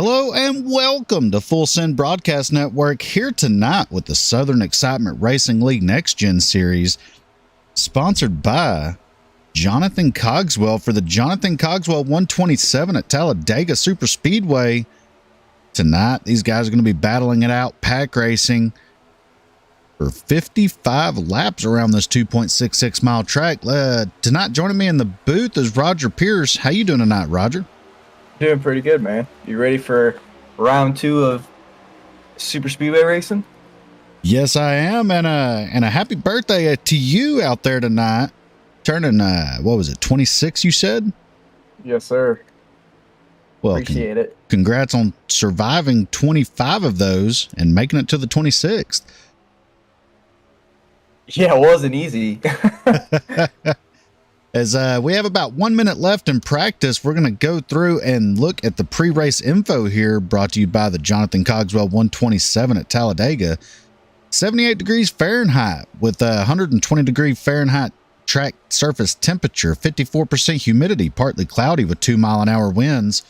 Hello and welcome to Full Send Broadcast Network, here tonight with the Southern Excitement Racing League Next Gen Series, sponsored by Jonathan Cogswell for the Jonathan Cogswell 127 at Talladega Super Speedway. Tonight, these guys are going to be battling it out, pack racing for 55 laps around this 2.66 mile track. Tonight, joining me in the booth is Roger Pierce. How you doing tonight, Roger? Doing pretty good, man. You ready for round 2 of Super Speedway racing? Yes, I am, and a happy birthday to you out there tonight. Turning, what was it, 26, you said? Yes, sir. Well, appreciate it. Congrats on surviving 25 of those and making it to the 26th. Yeah, it wasn't easy. As we have about 1 minute left in practice, we're going to go through and look at the pre-race info here, brought to you by the Jonathan Cogswell 127 at Talladega. 78 degrees Fahrenheit with a 120 degree Fahrenheit track surface temperature, 54% humidity, partly cloudy with 2-mile-an-hour winds.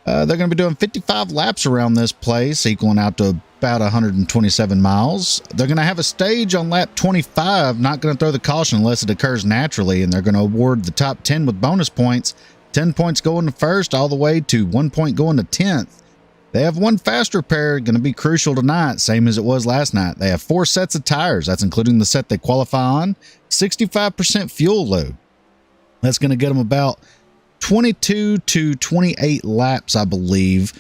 They're going to be doing 55 laps around this place, equaling out to about 127 miles. They're going to have a stage on lap 25, not going to throw the caution unless it occurs naturally, and they're going to award the top 10 with bonus points. 10 points going to first, all the way to 1 point going to 10th. They have one fast repair, going to be crucial tonight, same as it was last night. They have 4 sets of tires, that's including the set they qualify on, 65% fuel load. That's going to get them about 22 to 28 laps, I believe,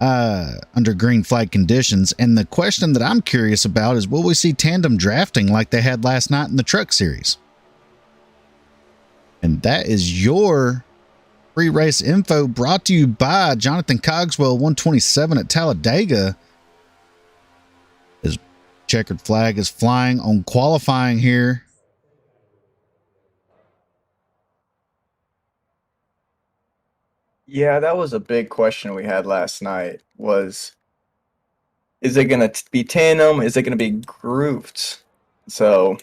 under green flag conditions. And the question that I'm curious about is, will we see tandem drafting like they had last night in the truck series? And that is your pre-race info, brought to you by Jonathan Cogswell 127 at Talladega. His checkered flag is flying on qualifying here. Yeah, that was a big question we had last night, is it going to be tandem? Is it going to be grouped? So,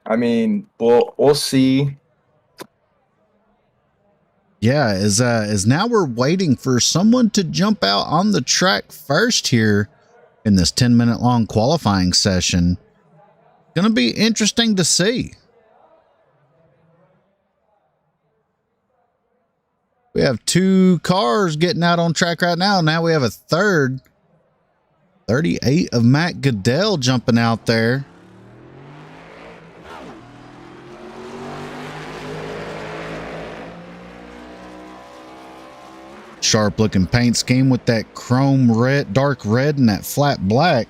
I mean, we'll see. Yeah, as now we're waiting for someone to jump out on the track first here in this 10-minute long qualifying session. Going to be interesting to see. We have 2 cars getting out on track right now. Now we have a third. 38 of Matt Goodell jumping out there. Sharp looking paint scheme with that chrome red, dark red, and that flat black.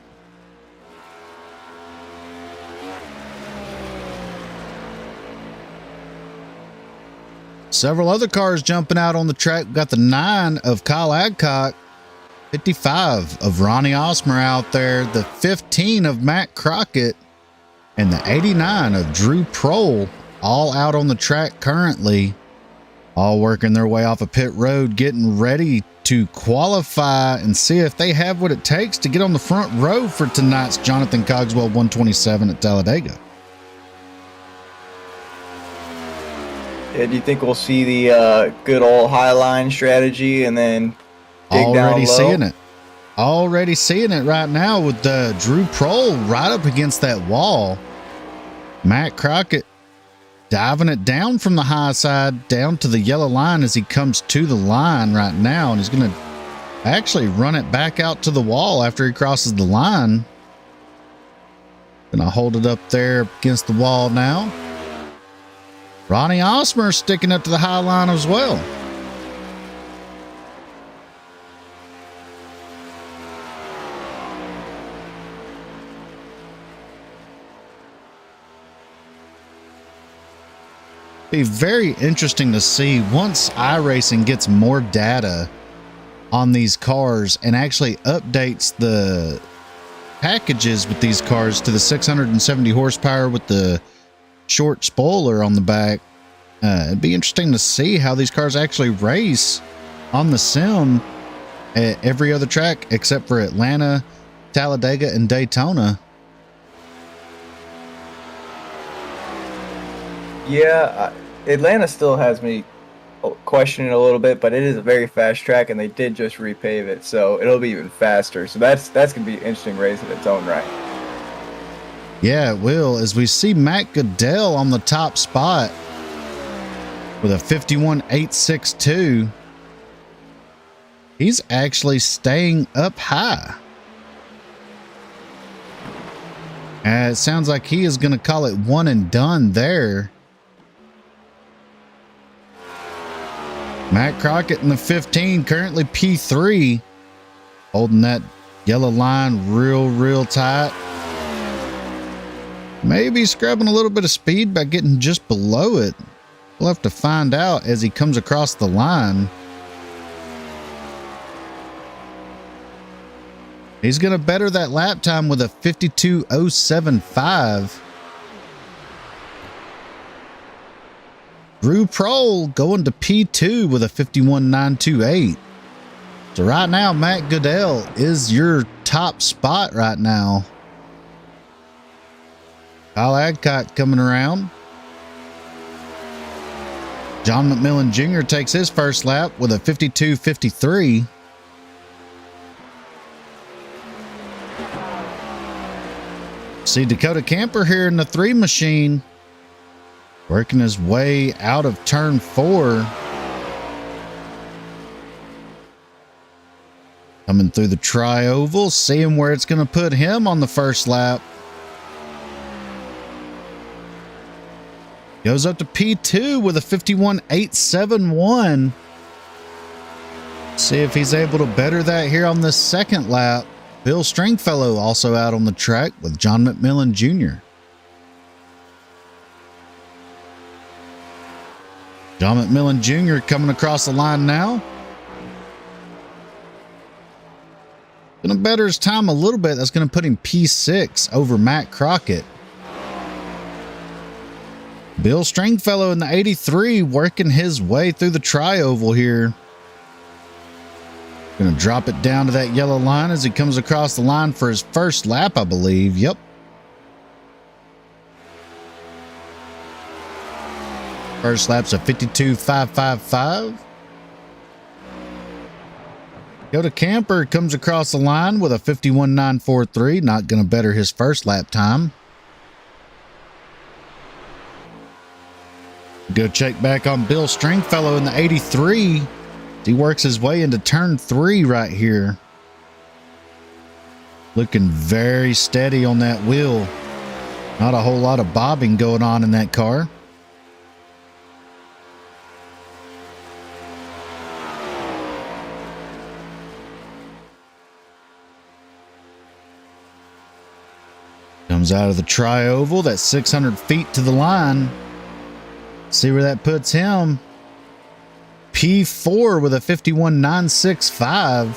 Several other cars jumping out on the track. We've got the 9 of Kyle Adcock, 55 of Ronnie Osmer out there, the 15 of Matt Crockett, and the 89 of Drew Prohl, all out on the track currently, all working their way off a pit road, getting ready to qualify and see if they have what it takes to get on the front row for tonight's Jonathan Cogswell 127 at Talladega. Yeah, do you think we'll see the good old high line strategy and then dig Already down low? seeing it. Already seeing it right now with Drew Prohl right up against that wall. Matt Crockett diving it down from the high side down to the yellow line as he comes to the line right now, and he's going to actually run it back out to the wall after he crosses the line. Gonna hold it up there against the wall now. Ronnie Osmer sticking up to the high line as well. Be very interesting to see once iRacing gets more data on these cars and actually updates the packages with these cars to the 670 horsepower with the short spoiler on the back. It'd be interesting to see how these cars actually race on the sim at every other track except for Atlanta, Talladega, and Daytona. Yeah, Atlanta still has me question it a little bit, but it is a very fast track, and they did just repave it, so it'll be even faster. So that's gonna be an interesting race in its own right. Yeah, it will. As we see Matt Goodell on the top spot with a 51.862. He's actually staying up high. It sounds like he is going to call it one and done there. Matt Crockett in the 15, currently P3, holding that yellow line real tight. Maybe scrubbing a little bit of speed by getting just below it. We'll have to find out as he comes across the line. He's going to better that lap time with a 52.075. Drew Prohl going to P2 with a 51.928. So right now, Matt Goodell is your top spot right now. Kyle Adcock coming around. John McMillan Jr. takes his first lap with a 52.53. See Dakota Camper here in the 3 machine, working his way out of turn 4. Coming through the tri-oval, seeing where it's going to put him on the first lap. Goes up to P2 with a 51.871. See if he's able to better that here on this second lap. Bill Stringfellow also out on the track with John McMillan Jr. John McMillan Jr. coming across the line now. Going to better his time a little bit. That's going to put him P6 over Matt Crockett. Bill Stringfellow in the 83 working his way through the tri-oval here. Going to drop it down to that yellow line as he comes across the line for his first lap, I believe. Yep. First lap's a 52.555. Dakota Camper comes across the line with a 51.943. Not going to better his first lap time. Go check back on Bill Stringfellow in the 83. He works his way into turn 3 right here. Looking very steady on that wheel. Not a whole lot of bobbing going on in that car. Comes out of the tri-oval. That's 600 feet to the line. See where that puts him. P4 with a 51.965.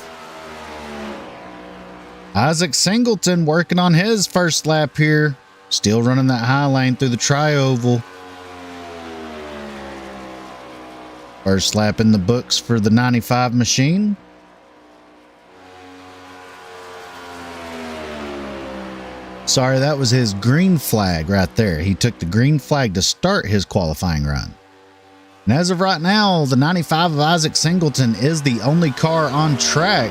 Isaac Singleton working on his first lap here. Still running that high lane through the tri-oval. First lap in the books for the 95 machine. Sorry, that was his green flag right there. He took the green flag to start his qualifying run. And as of right now, the 95 of Isaac Singleton is the only car on track.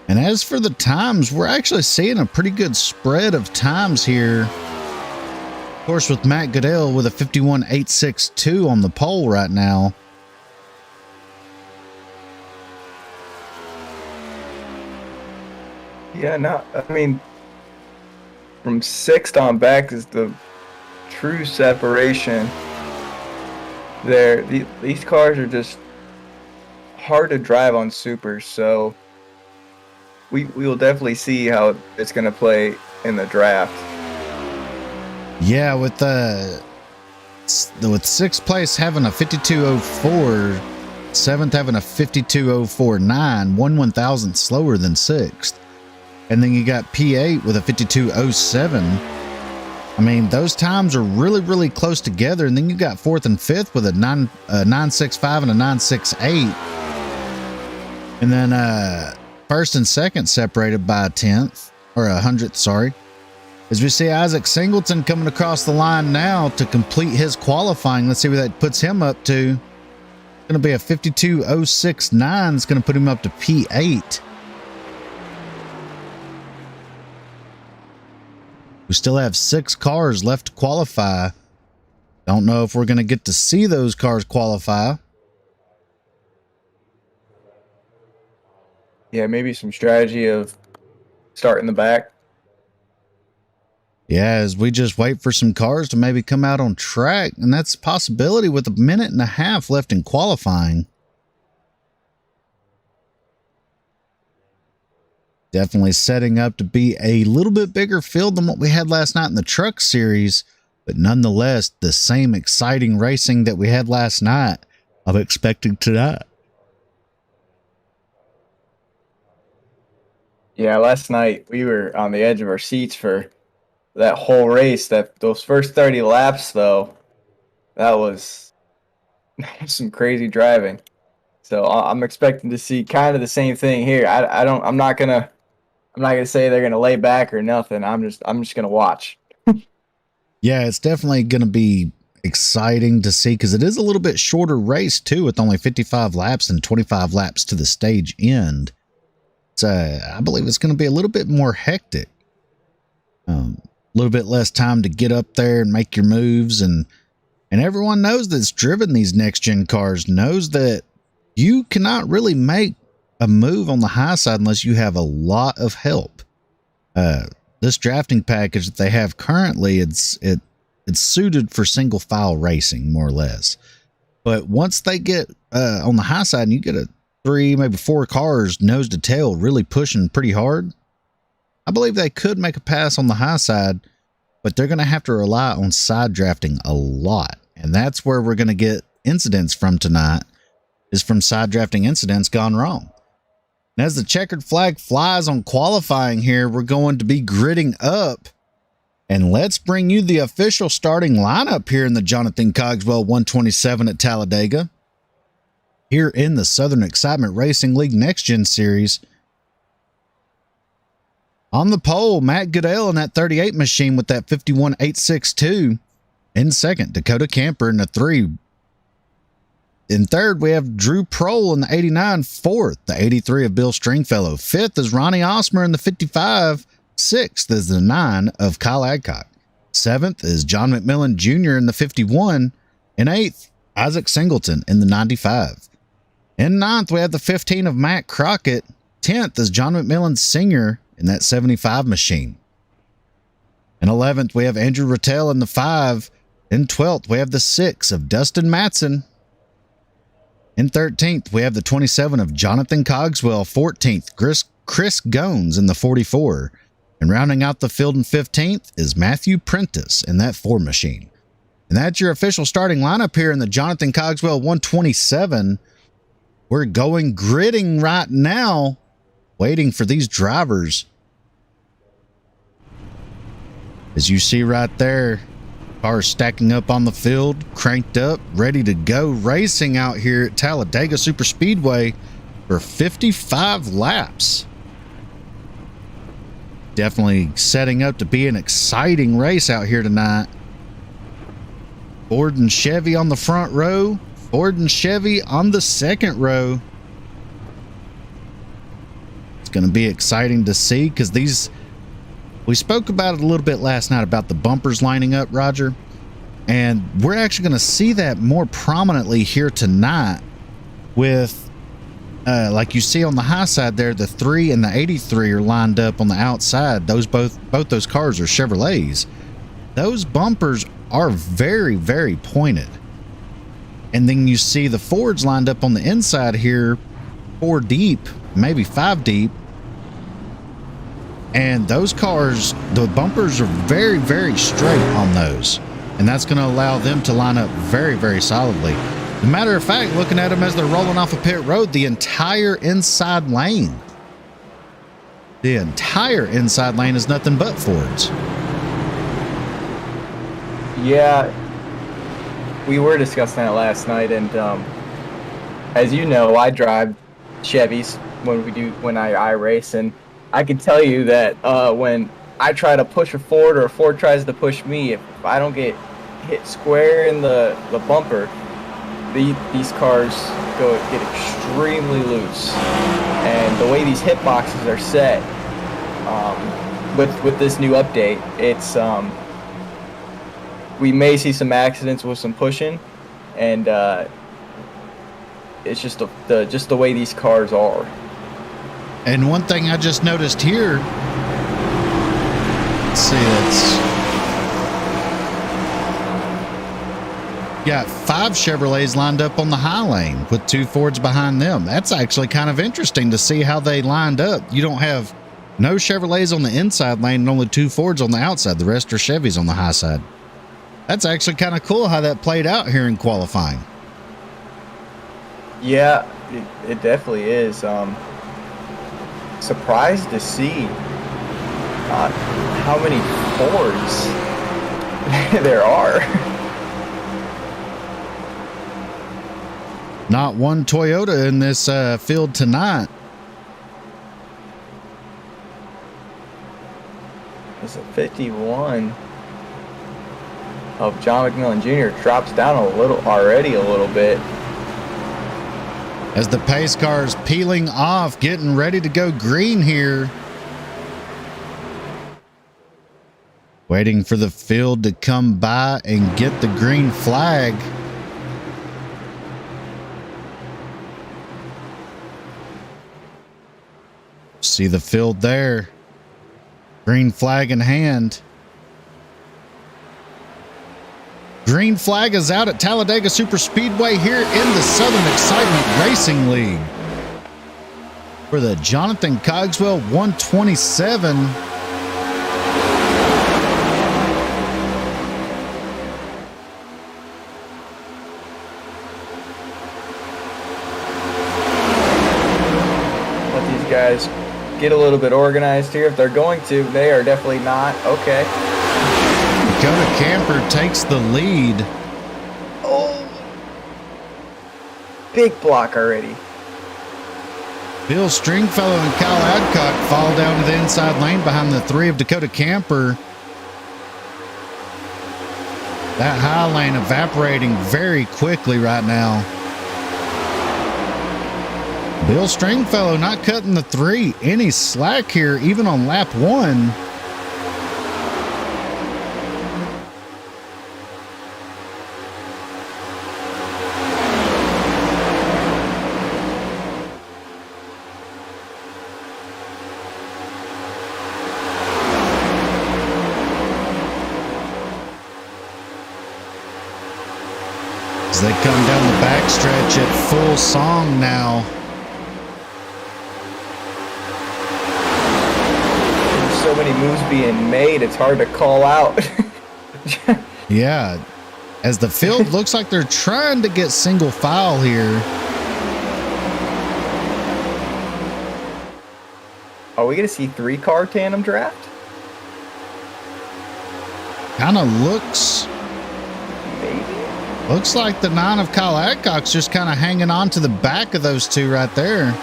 And as for the times, we're actually seeing a pretty good spread of times here. Of course, with Matt Goodell with a 51.862 on the pole right now. Yeah, no, I mean, from 6th on back is the true separation there. These cars are just hard to drive on supers, so we will definitely see how it's going to play in the draft. Yeah, with 6th place having a 52.04, 7th having a 52.049, 1/1000 slower than 6th. And then you got P8 with a 52.07. I mean, those times are really, really close together. And then you got fourth and fifth with a 9.65 and a 9.68. And then first and second separated by a tenth or a hundredth, sorry. As we see Isaac Singleton coming across the line now to complete his qualifying. Let's see what that puts him up to. It's going to be a 52.069. It's going to put him up to P8. We still have 6 cars left to qualify. Don't know if we're going to get to see those cars qualify. Yeah, maybe some strategy of starting the back. Yeah, as we just wait for some cars to maybe come out on track, and that's a possibility with a minute and a half left in qualifying. Definitely setting up to be a little bit bigger field than what we had last night in the truck series, but nonetheless, the same exciting racing that we had last night, I'm expecting tonight. Yeah, last night we were on the edge of our seats for that whole race. Those first 30 laps, though, that was some crazy driving. So I'm expecting to see kind of the same thing here. I'm not gonna say they're gonna lay back or nothing. I'm just gonna watch. Yeah, it's definitely gonna be exciting to see because it is a little bit shorter race too, with only 55 laps and 25 laps to the stage end. So I believe it's going to be a little bit more hectic. A little bit less time to get up there and make your moves, and everyone knows that's driven these next gen cars knows that you cannot really make a move on the high side unless you have a lot of help. This drafting package that they have currently, it's suited for single file racing more or less. But once they get on the high side and you get a 3, maybe 4 cars nose to tail really pushing pretty hard, I believe they could make a pass on the high side, but they're going to have to rely on side drafting a lot. And that's where we're going to get incidents from tonight, is from side drafting incidents gone wrong. And as the checkered flag flies on qualifying here, we're going to be gridding up. And let's bring you the official starting lineup here in the Jonathan Cogswell 127 at Talladega. Here in the Southern Excitement Racing League Next Gen Series. On the pole, Matt Goodell in that 38 machine with that 51.862. In second, Dakota Camper in the 3. In third, we have Drew Prohl in the 89. Fourth, the 83 of Bill Stringfellow. Fifth is Ronnie Osmer in the 55. Sixth is the 9 of Kyle Adcock. Seventh is John McMillan Jr. in the 51. And eighth, Isaac Singleton in the 95. In ninth, we have the 15 of Matt Crockett. 10th is John McMillan Sr. in that 75 machine. In 11th, we have Andrew Rattel in the 5. In 12th, we have the 6 of Dustin Matson. In 13th, we have the 27 of Jonathan Cogswell. 14th, Chris Gones in the 44. And rounding out the field in 15th is Matthew Prentice in that 4 machine. And that's your official starting lineup here in the Jonathan Cogswell 127. We're going gridding right now, waiting for these drivers. As you see right there, cars stacking up on the field, cranked up, ready to go, racing out here at Talladega Superspeedway for 55 laps. Definitely setting up to be an exciting race out here tonight. Ford and Chevy on the front row. Ford and Chevy on the second row. It's going to be exciting to see because we spoke about it a little bit last night about the bumpers lining up, Roger. And we're actually going to see that more prominently here tonight with, like you see on the high side there, the 3 and the 83 are lined up on the outside. Both those cars are Chevrolets. Those bumpers are very, very pointed. And then you see the Fords lined up on the inside here, 4 deep, maybe 5 deep. And those cars, the bumpers are very, very straight on those. And that's going to allow them to line up very, very solidly. As a matter of fact, looking at them as they're rolling off of pit road, the entire inside lane is nothing but Fords. Yeah, we were discussing that last night, and as you know, I drive Chevys when I race, and I can tell you that when I try to push a Ford or a Ford tries to push me, if I don't get hit square in the bumper, these cars get extremely loose. And the way these hitboxes are set, with this new update, it's we may see some accidents with some pushing, and it's just the way these cars are. And one thing I just noticed here, let's see, it's got 5 Chevrolets lined up on the high lane with 2 Fords behind them. That's actually kind of interesting to see how they lined up. You don't have no Chevrolets on the inside lane and only 2 Fords on the outside. The rest are Chevys on the high side. That's actually kind of cool how that played out here in qualifying. Yeah, it definitely is. Surprised to see how many Fords there are. Not one Toyota in this field tonight. It's a 51 of John McMillan Jr. drops down a little bit. As the pace car is peeling off, getting ready to go green here. Waiting for the field to come by and get the green flag. See the field there. Green flag in hand. Green flag is out at Talladega Superspeedway here in the Southern Excitement Racing League. For the Jonathan Cogswell 127. Let these guys get a little bit organized here. If they're going to, they are definitely not. Okay. Dakota Camper takes the lead. Oh, big block already. Bill Stringfellow and Kyle Adcock fall down to the inside lane behind the 3 of Dakota Camper. That high lane evaporating very quickly right now. Bill Stringfellow not cutting the 3 any slack here, even on lap 1. As they come down the backstretch at full song now. There's so many moves being made, it's hard to call out. Yeah, as the field looks like they're trying to get single file here. Are we going to see 3-car tandem draft? Kind of looks... Maybe. Looks like the 9 of Kyle Adcock's just kind of hanging on to the back of those 2 right there.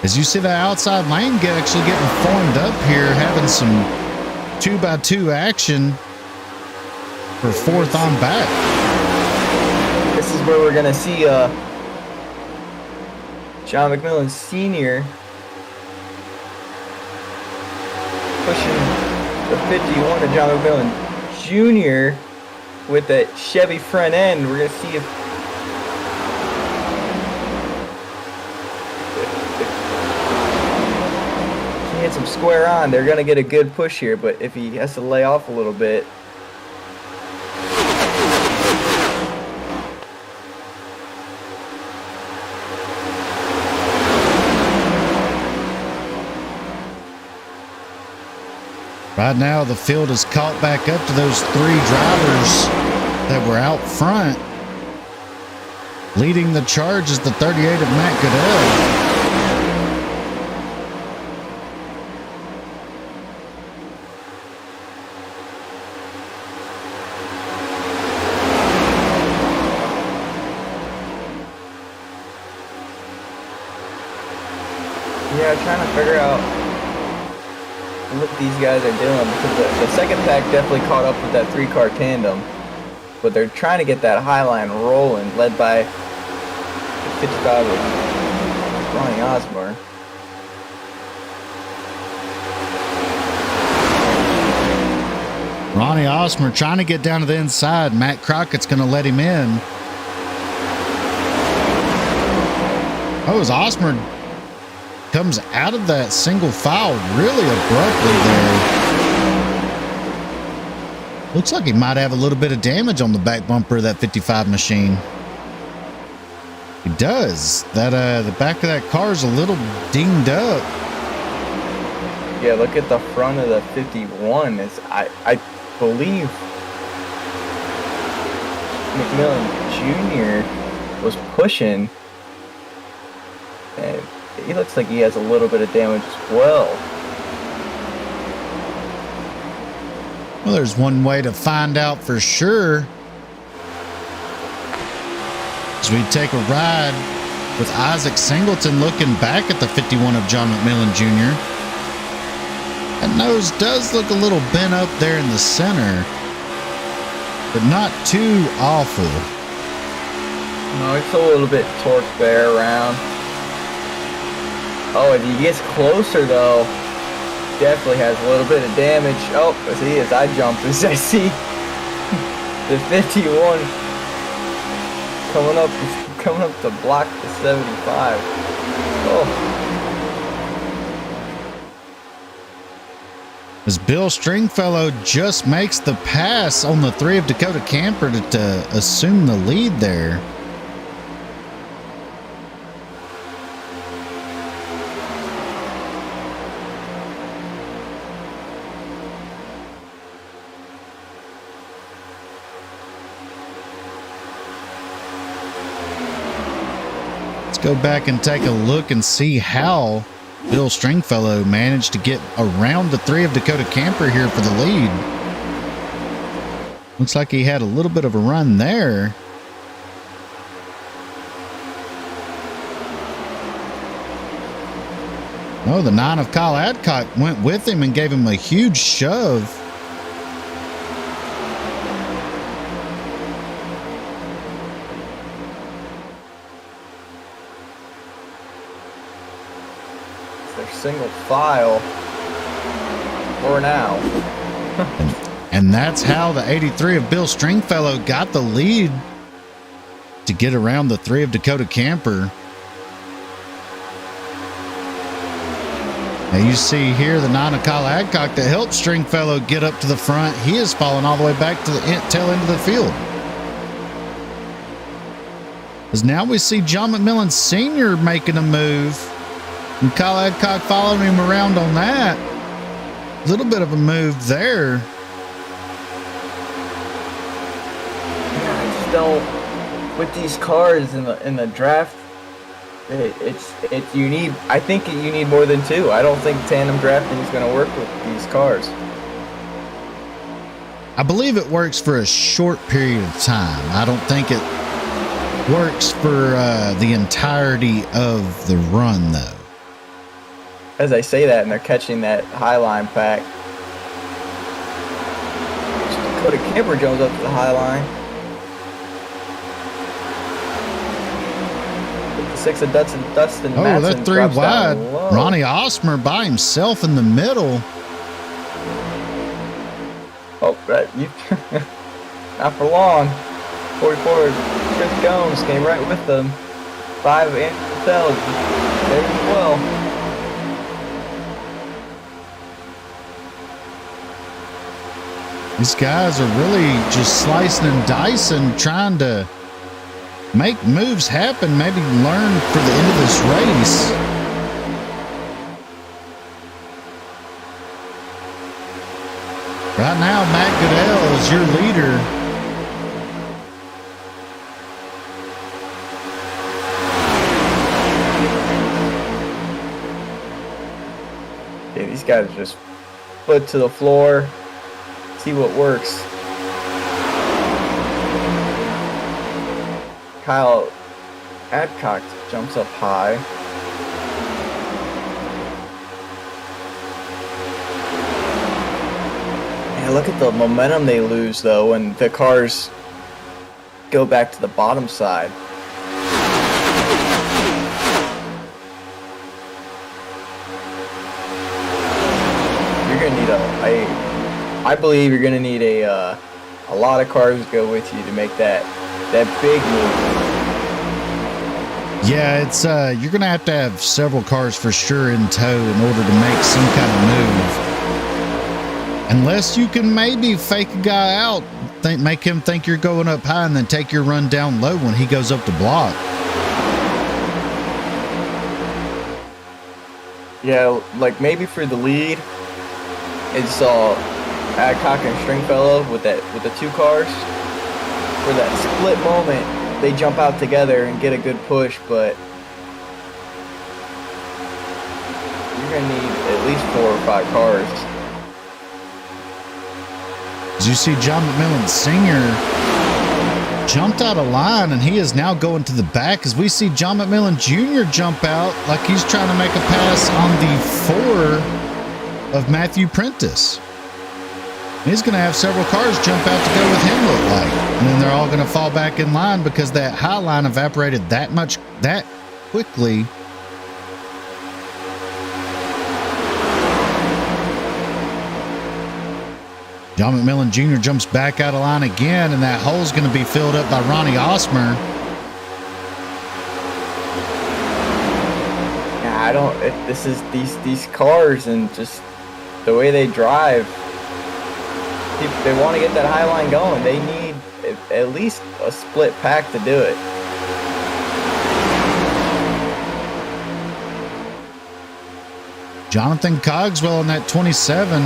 As you see the outside lane actually getting formed up here, having some 2x2 action for 4th on back. This is where we're going to see John McMillan Sr. pushing the 51 of John McMillan Jr. with that Chevy front end. We're going to see if he hits him square on. They're going to get a good push here, but if he has to lay off a little bit. Right now, the field is caught back up to those 3 drivers that were out front. Leading the charge is the 38 of Matt Goodell. figure out what these guys are doing, because the second pack definitely caught up with that 3-car tandem, but they're trying to get that high line rolling, led by 55 of Ronnie Osmer. Ronnie Osmer trying to get down to the inside. Matt Crockett's going to let him in. Oh, as Osmer comes out of that single file really abruptly there. Looks like he might have a little bit of damage on the back bumper of that 55 machine. He does. That the back of that car is a little dinged up. Yeah, look at the front of the 51. I believe McMillan Jr. was pushing, and he looks like he has a little bit of damage as well. Well, there's one way to find out for sure. As we take a ride with Isaac Singleton looking back at the 51 of John McMillan Jr. That nose does look a little bent up there in the center, but not too awful. No, it's a little bit torqued there around. Oh, as he gets closer though, definitely has a little bit of damage. Oh, see, as I jump, as I see the 51 coming up to block the 75. Oh. As Bill Stringfellow just makes the pass on the 3 of Dakota Camper to assume the lead there. Let's go back and take a look and see how Bill Stringfellow managed to get around the 3 of Dakota Camper here for the lead. Looks like he had a little bit of a run there. Oh, the 9 of Kyle Adcock went with him and gave him a huge shove. Single file for now. And that's how the 83 of Bill Stringfellow got the lead to get around the 3 of Dakota Camper. Now you see here the 9 of Kyle Adcock that helped Stringfellow get up to the front. He is falling all the way back to the tail end of the field. As now we see John McMillan Sr. making a move. And Kyle Adcock following him around on that. A little bit of a move there. Yeah, I just don't. With these cars in the draft, it's you need. I think you need more than 2. I don't think tandem drafting is going to work with these cars. I believe it works for a short period of time. I don't think it works for the entirety of the run, though. As I say that, and they're catching that high line pack. Dakota Camper Jones up to the high line. The 6 of Dustin Oh, Matson that 3 wide. Ronnie Osmer by himself in the middle. Oh, right. Not for long. 44, Chris Gomes came right with them. 5 of Andrew Patel there as well. These guys are really just slicing and dicing, trying to make moves happen, maybe learn for the end of this race. Right now, Matt Goodell is your leader. Okay, these guys are just foot to the floor. See what works. Kyle Adcock jumps up high. look at the momentum they lose, though, when the cars go back to the bottom side. You're gonna need I believe you're gonna need a lot of cars to go with you to make that big move. Yeah, it's you're gonna have to have several cars for sure in tow in order to make some kind of move. Unless you can maybe fake a guy out, make him think you're going up high, and then take your run down low when he goes up to block. Yeah, like maybe for the lead, it's Adcock and Stringfellow with the two cars. For that split moment, they jump out together and get a good push, but you're gonna need at least 4 or 5 cars. As you see, John McMillan Sr. jumped out of line, and he is now going to the back as we see John McMillan Jr. jump out like he's trying to make a pass on the 4 of Matthew Prentice. He's going to have several cars jump out to go with him, look like. And then they're all going to fall back in line because that high line evaporated that quickly. John McMillan Jr. jumps back out of line again, and that hole's going to be filled up by Ronnie Osmer. Yeah, this is these cars and just the way they drive. If they want to get that high line going, they need at least a split pack to do it. Jonathan Cogswell in that 27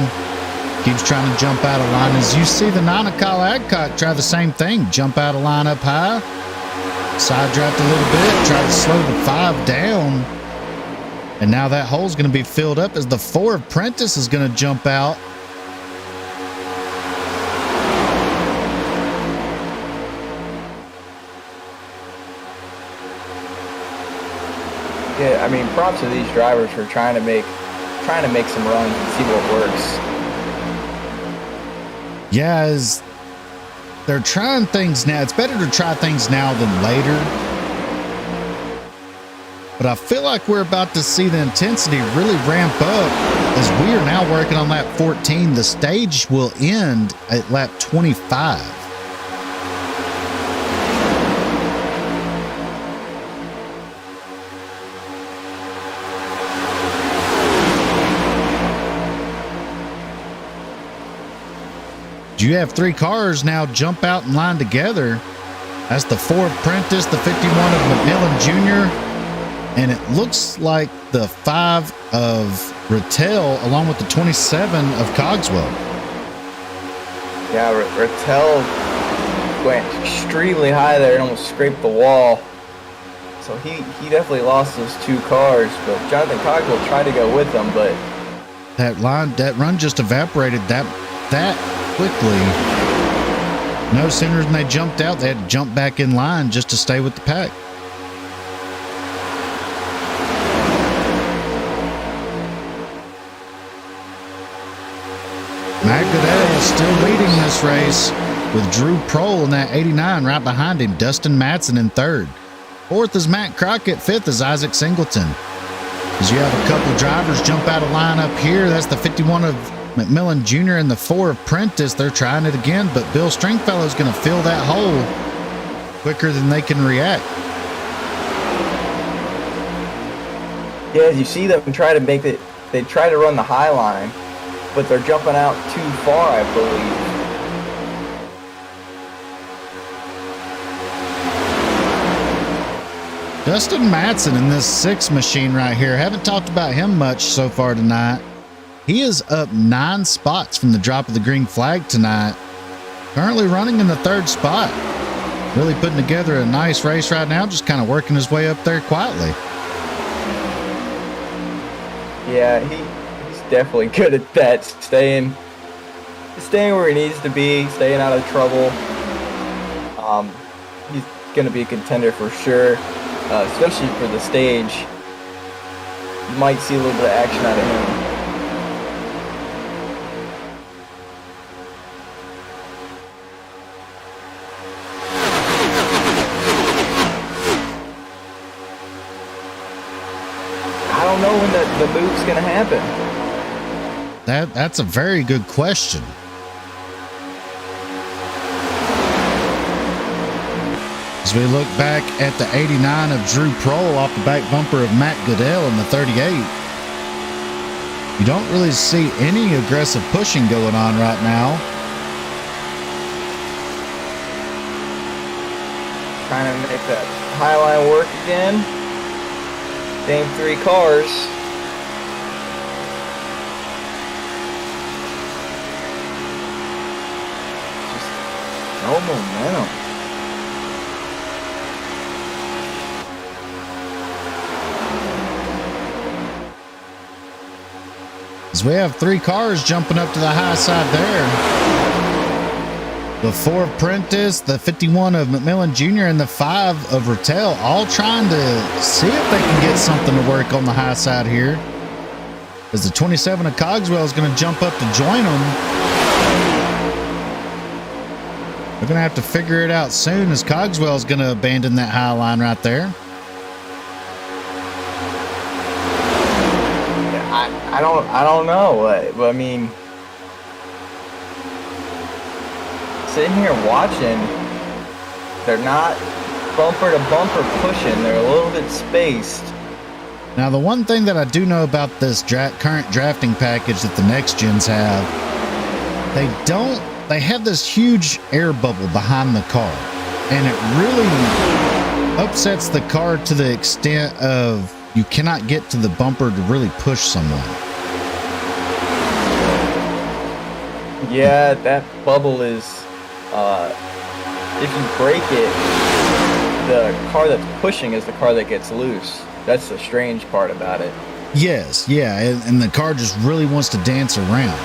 keeps trying to jump out of line. As you see the 9 of Kyle Adcock try the same thing, jump out of line up high, side draft a little bit, try to slow the 5 down, and now that hole's going to be filled up as the 4 of Prentice is going to jump out. Yeah, I mean, props to these drivers for trying to make some runs and see what works. Yeah, as they're trying things now. It's better to try things now than later. But I feel like we're about to see the intensity really ramp up as we are now working on lap 14. The stage will end at lap 25. You have 3 cars now jump out in line together. That's the 4 of Prentice, the 51 of McMillan Jr., and it looks like the 5 of Rattel along with the 27 of Cogswell. Yeah, Rattel went extremely high there and almost scraped the wall. So he definitely lost those 2 cars, but Jonathan Cogswell tried to go with them, but that run just evaporated that quickly. No sooner than they jumped out, they had to jump back in line just to stay with the pack. Matt Goodell is still leading this race with Drew Prohl in that 89 right behind him. Dustin Matson in 3rd. 4th is Matt Crockett. 5th is Isaac Singleton. As you have a couple drivers jump out of line up here, that's the 51 of McMillan Jr. and the 4 of Prentice. They're trying it again, but Bill Stringfellow's going to fill that hole quicker than they can react. yeah, you see them try to make it. They try to run the high line, but they're jumping out too far, I believe. Dustin Matson in this 6 machine right here. Haven't talked about him much so far tonight. He is up 9 spots from the drop of the green flag tonight. Currently running in the 3rd spot. Really putting together a nice race right now, just kind of working his way up there quietly. Yeah, he's definitely good at that, staying where he needs to be, staying out of trouble. He's going to be a contender for sure, especially for the stage. You might see a little bit of action out of him. boot's gonna happen? That's a very good question. As we look back at the 89 of Drew Prohl off the back bumper of Matt Goodell in the 38, you don't really see any aggressive pushing going on right now. Trying to make that high line work again. Same 3 cars. Just no momentum. As we have 3 cars jumping up to the high side there. The 4 of Prentice, the 51 of McMillan Jr., and the 5 of Rattel, all trying to see if they can get something to work on the high side here. As the 27 of Cogswell is going to jump up to join them. They're going to have to figure it out soon, as Cogswell is going to abandon that high line right there. I don't know. I mean, sitting here watching, they're not bumper to bumper pushing. They're a little bit spaced. Now, the one thing that I do know about this current drafting package that the next gens have, they have this huge air bubble behind the car, and it really upsets the car to the extent of you cannot get to the bumper to really push someone. Yeah, that bubble is, if you break it, the car that's pushing is the car that gets loose. That's the strange part about it. Yes, yeah, and the car just really wants to dance around.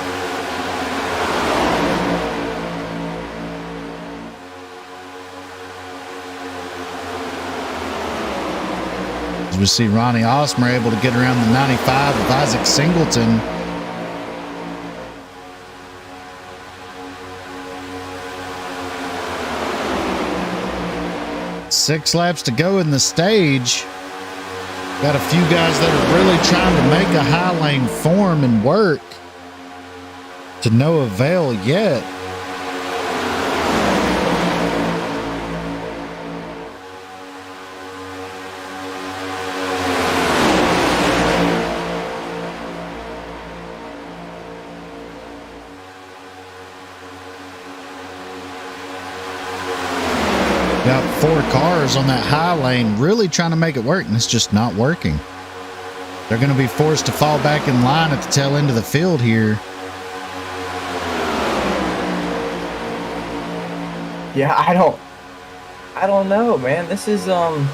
As we see Ronnie Osmer able to get around the 95 of Isaac Singleton. Six laps to go in the stage. Got a few guys that are really trying to make a high lane form and work, to no avail yet. Got 4 cars on that high lane really trying to make it work, and it's just not working. They're going to be forced to fall back in line at the tail end of the field here. Yeah, I don't know, man. This is I'm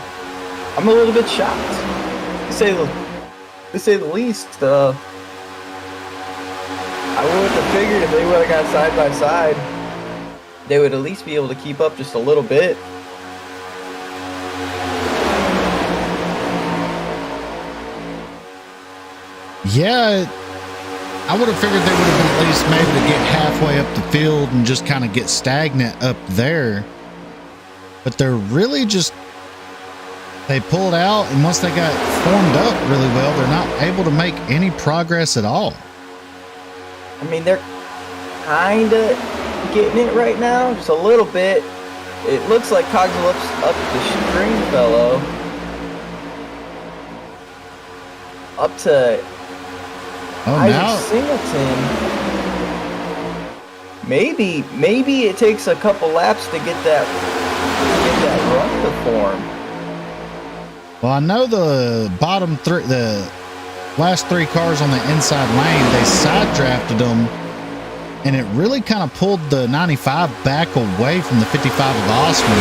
a little bit shocked, to say the least. I would have figured if they would have got side by side, they would at least be able to keep up just a little bit. Yeah, I would have figured they would have been at least maybe to get halfway up the field and just kind of get stagnant up there. But they're really just, they pulled out, and once they got formed up really well, they're not able to make any progress at all. I mean, they're kind of getting it right now, just a little bit. It looks like Cogswell's up the Stringfellow. Up to Isaac Singleton. Maybe it takes a couple laps to get that run to form. Well, I know the last 3 cars on the inside lane, they side drafted them, and it really kind of pulled the 95 back away from the 55 of Osman.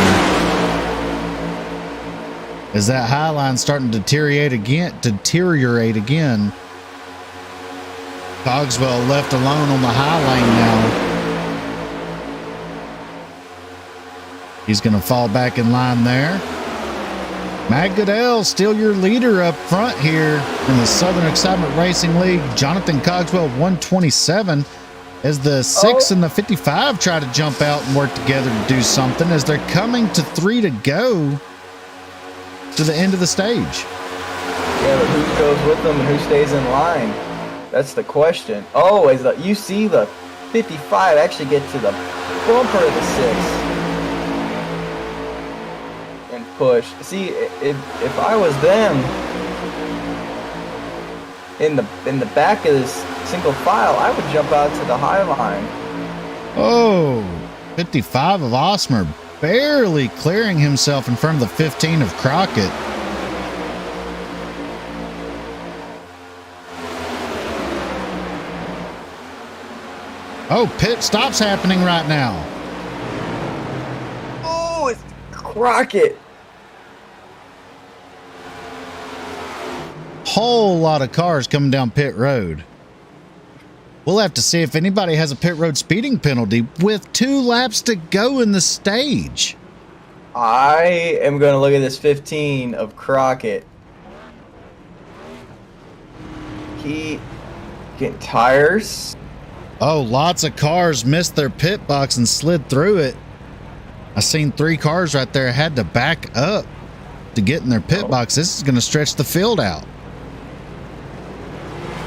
As that high line starting to deteriorate again. Cogswell left alone on the high lane now. He's going to fall back in line there. Matt Goodell, still your leader up front here in the Southern Excitement Racing League. Jonathan Cogswell, 127. As the 6 and the 55 try to jump out and work together to do something, as they're coming to 3 to go to the end of the stage. Yeah, but who goes with them and who stays in line? That's the question. Oh, you see the 55 actually get to the bumper of the 6 and push. See, if I was them in the back of this single file, I would jump out to the high line. Oh, 55 of Osmer barely clearing himself in front of the 15 of Crockett. Oh, pit stops happening right now. Oh, it's Crockett. Whole lot of cars coming down pit road. We'll have to see if anybody has a pit road speeding penalty with 2 laps to go in the stage. I am going to look at this 15 of Crockett. He getting tires. Oh, lots of cars missed their pit box and slid through it. I seen 3 cars right there had to back up to get in their pit box. This is going to stretch the field out.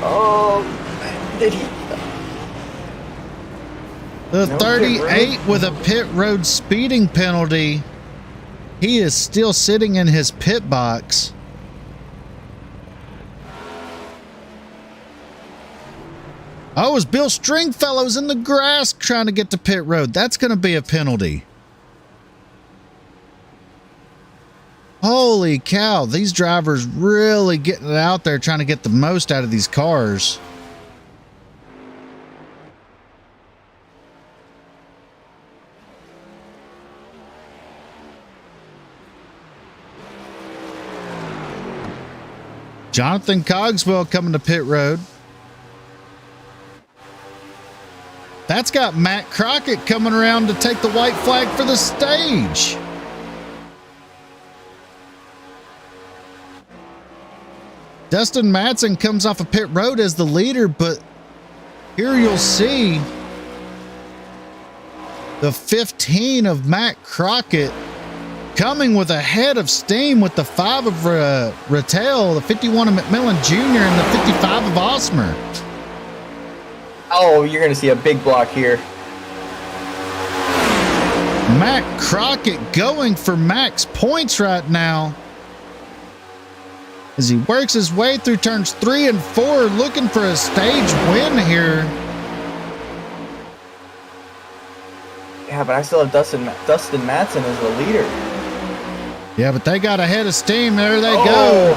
Oh, did he? The 38 with a pit road speeding penalty. He is still sitting in his pit box. Oh, it's Bill Stringfellow's in the grass trying to get to pit road. That's going to be a penalty. Holy cow, these drivers really getting it out there trying to get the most out of these cars. Jonathan Cogswell coming to pit road. That's got Matt Crockett coming around to take the white flag for the stage. Dustin Madsen comes off of pit road as the leader, but here you'll see the 15 of Matt Crockett coming with a head of steam with the 5 of Rattel, the 51 of McMillan Jr., and the 55 of Osmer. Oh, you're going to see a big block here. Matt Crockett going for max points right now as he works his way through turns 3 and 4, looking for a stage win here. Yeah, but I still have Dustin Madsen as the leader. Yeah, but they got a head of steam. There they go.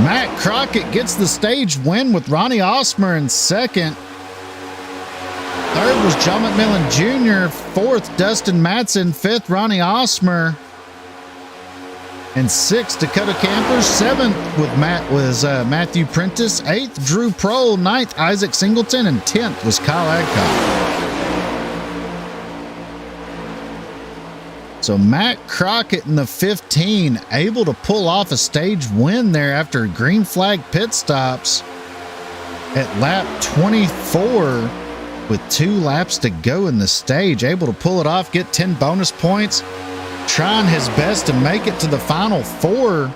Matt Crockett gets the stage win with Ronnie Osmer in second. Third was John McMillan Jr. Fourth, Dustin Madsen. Fifth, Ronnie Osmer. And sixth, Dakota Campers. Seventh was Matthew Prentice. Eighth, Drew Prohl. Ninth, Isaac Singleton. And 10th was Kyle Adcock. So Matt Crockett in the 15 able to pull off a stage win there after green flag pit stops at lap 24 with 2 laps to go in the stage. Able to pull it off, get 10 bonus points, trying his best to make it to the final 4.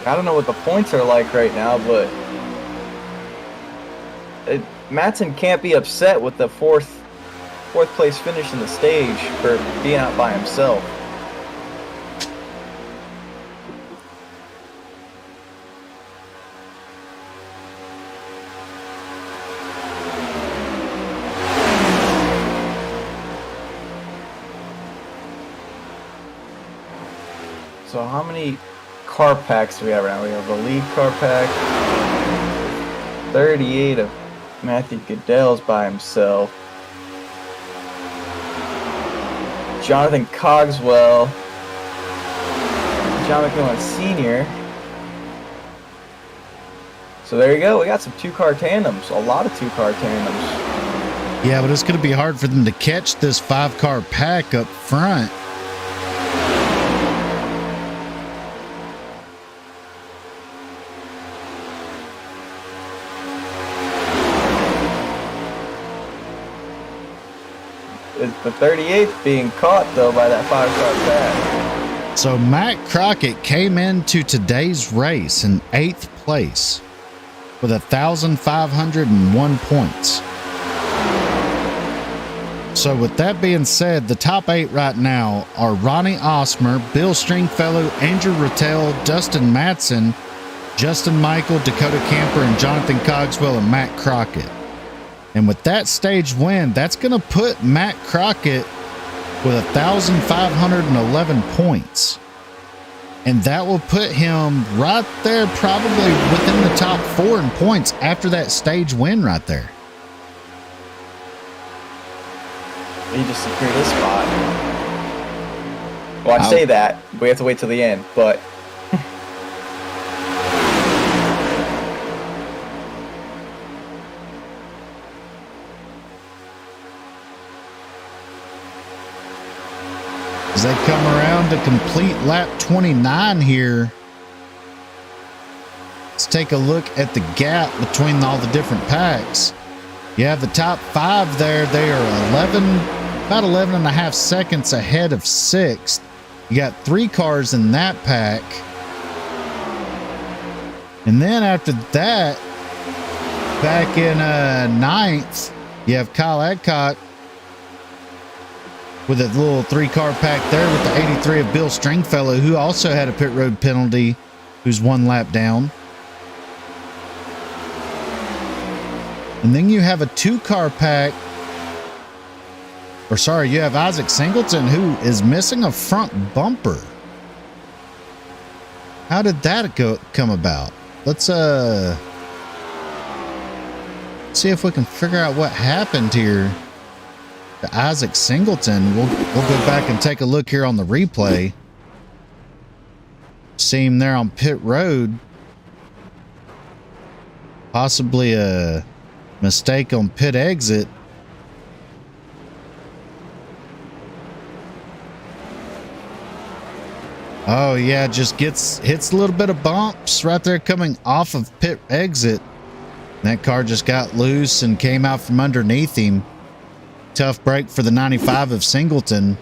I don't know what the points are like right now, but Madsen can't be upset with the fourth place finish in the stage for being out by himself. So how many car packs do we have right now? We have the lead car pack, 38 of Matthew Goodell's by himself. Jonathan Cogswell, John McMillan Sr. So there you go. We got some 2-car tandems, a lot of 2-car tandems. Yeah, but it's going to be hard for them to catch this 5-car pack up front. is the 38th being caught though by that 5-car pack. So Matt Crockett came into today's race in 8th place with 1,501 points. So with that being said, the top 8 right now are Ronnie Osmer, Bill Stringfellow, Andrew Rattel, Dustin Matson, Justin Michael, Dakota Camper, and Jonathan Cogswell and Matt Crockett. And with that stage win, that's going to put Matt Crockett with 1,511 points. And that will put him right there, probably within the top 4 in points after that stage win right there. He just secured his spot. Well, I say that. We have to wait till the end, but... As they come around to complete lap 29 here, let's take a look at the gap between all the different packs. You have the top 5 there. They are about 11 and a half seconds ahead of 6th. You got 3 cars in that pack. And then after that, back in 9th, you have Kyle Adcock with a little 3-car pack there with the 83 of Bill Stringfellow, who also had a pit road penalty, who's 1 lap down. And then you have a 2-car pack, or sorry, you have Isaac Singleton, who is missing a front bumper. How did that come about? Let's see if we can figure out what happened here to Isaac Singleton. We'll go back and take a look here on the replay. See him there on pit road. Possibly a mistake on pit exit. Oh yeah, just hits a little bit of bumps right there coming off of pit exit. That car just got loose and came out from underneath him. Tough break for the 95 of Singleton.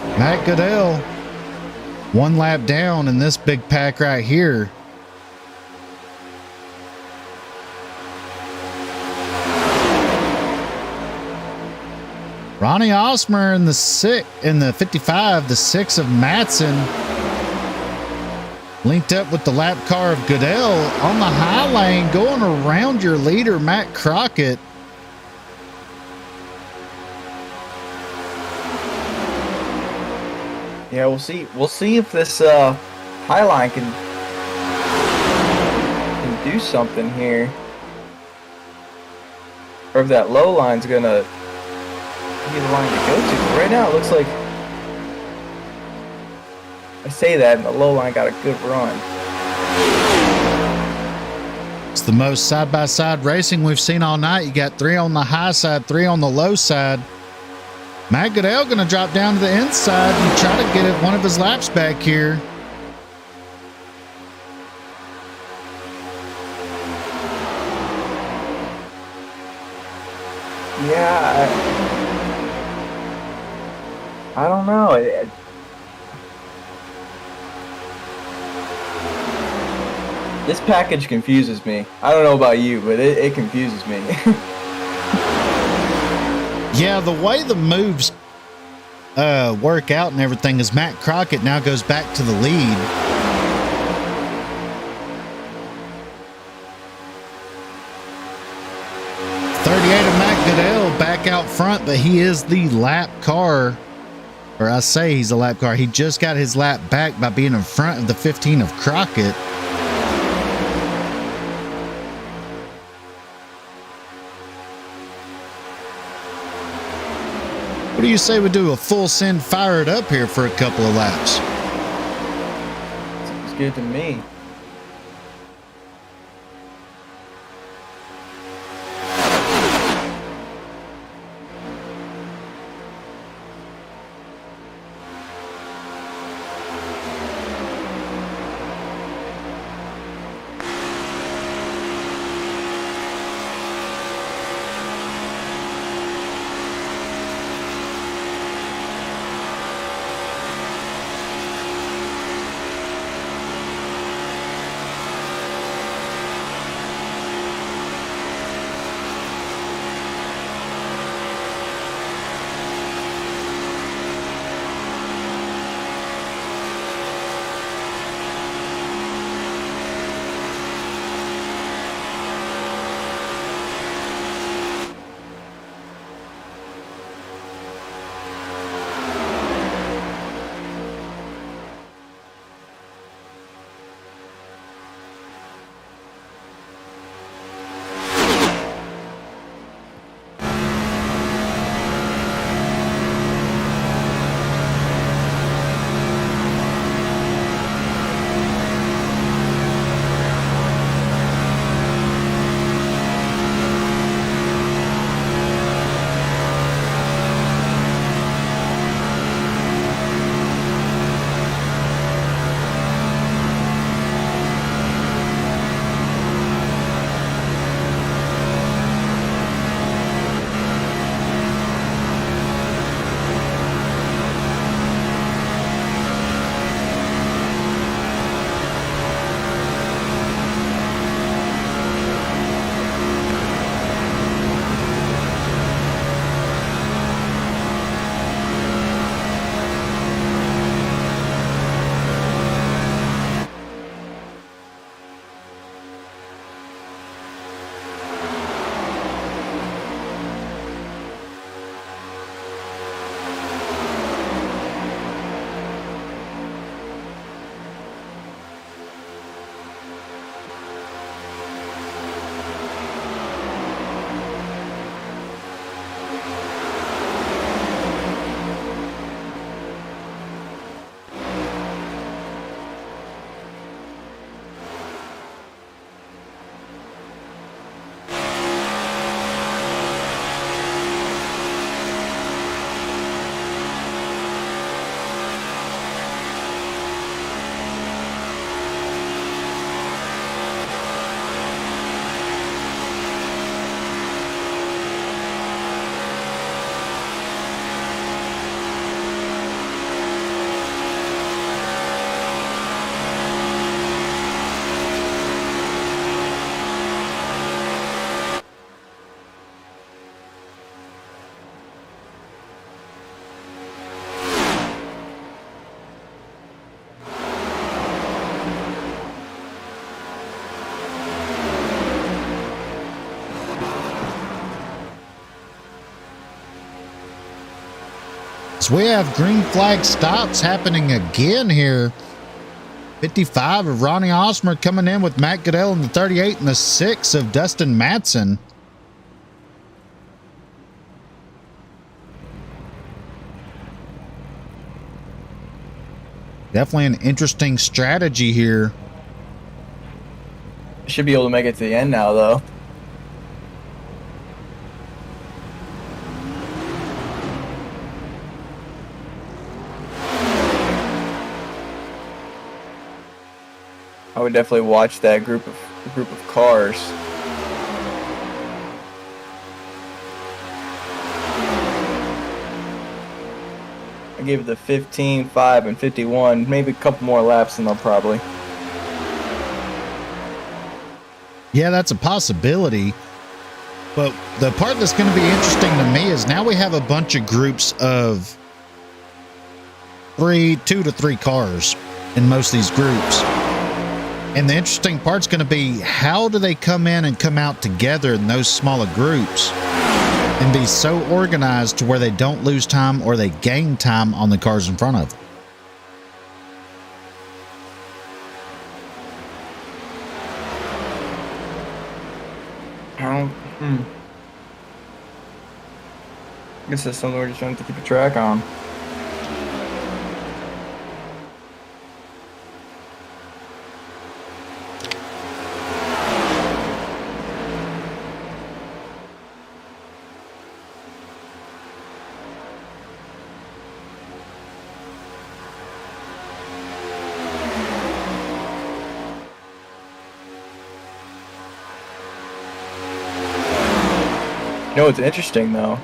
Matt Goodell, 1 lap down in this big pack right here. Ronnie Osmer in the 55, the 6 of Matson, linked up with the lap car of Goodell on the high lane, going around your leader, Matt Crockett. Yeah, we'll see. We'll see if this high line can do something here, or if that low line's gonna be the line to go to. Right now, it looks like I say that, and the low line got a good run. It's the most side-by-side racing we've seen all night. You got 3 on the high side, 3 on the low side. Matt Goodell going to drop down to the inside and try to get one of his laps back here. Yeah, I don't know. This package confuses me. I don't know about you, but it confuses me. Yeah, the way the moves work out and everything is Matt Crockett now goes back to the lead. of Matt Goodell back out front, but he is the lap car. Or I say he's a lap car. He just got his lap back by being in front of the 15 of Crockett. What do you say we do a full send, fire it up here for a couple of laps? Sounds good to me. So we have green flag stops happening again here. 55 of Ronnie Osmer coming in with Matt Goodell in the 38 and the 6 of Dustin Matson. Definitely an interesting strategy here. Should be able to make it to the end now, though. I would definitely watch that group of cars. I gave it the 15, 5, and 51. Maybe a couple more laps, and they'll probably. Yeah, that's a possibility. But the part that's going to be interesting to me is now we have a bunch of groups of 2 to 3 cars in most of these groups. And the interesting part's going to be, how do they come in and come out together in those smaller groups and be so organized to where they don't lose time or they gain time on the cars in front of them? I guess that's something we're just trying to keep a track on. You know what's interesting though?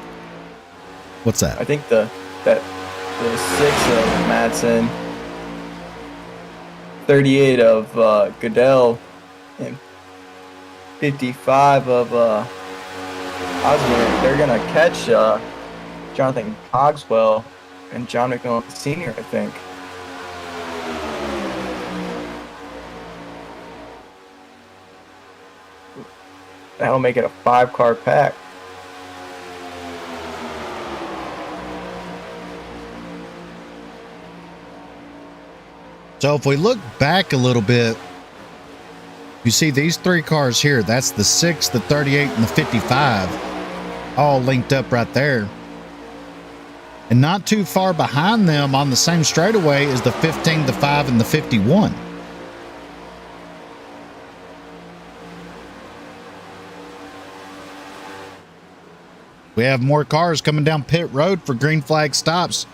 What's that? I think the 6 of Matson, 38 of Goodell, and 55 of Osmer, they're gonna catch Jonathan Cogswell and John McMillan Sr., I think. That'll make it a 5-car pack. So if we look back a little bit, you see these 3 cars here. That's the 6, the 38, and the 55, all linked up right there. And not too far behind them on the same straightaway is the 15, the 5, and the 51. We have more cars coming down pit road for green flag stops.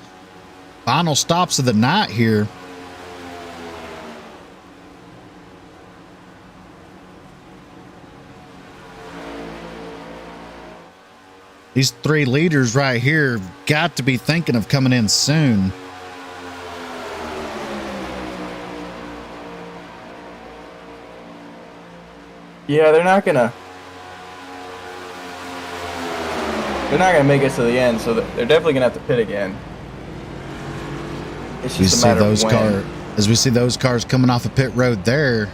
Final stops of the night here. These 3 leaders right here got to be thinking of coming in soon. Yeah, they're not gonna make it to the end, so they're definitely gonna have to pit again. It's just a matter of when. As we see those cars coming off of pit road there.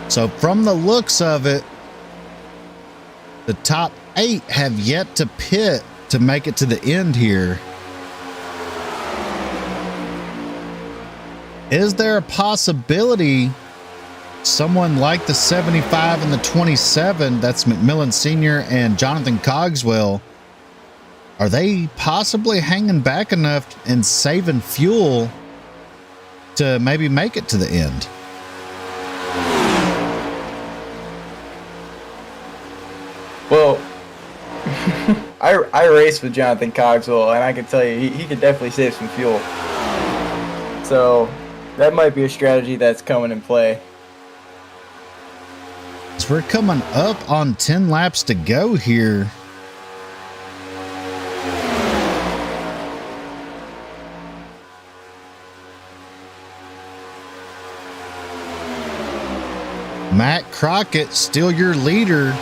So from the looks of it, the top 8 have yet to pit to make it to the end here. Is there a possibility someone like the 75 and the 27, that's McMillan Sr. and Jonathan Cogswell, are they possibly hanging back enough and saving fuel to maybe make it to the end? Well, I raced with Jonathan Cogswell, and I can tell you he could definitely save some fuel. So that might be a strategy that's coming in play. So we're coming up on 10 laps to go here. Matt Crockett, still your leader.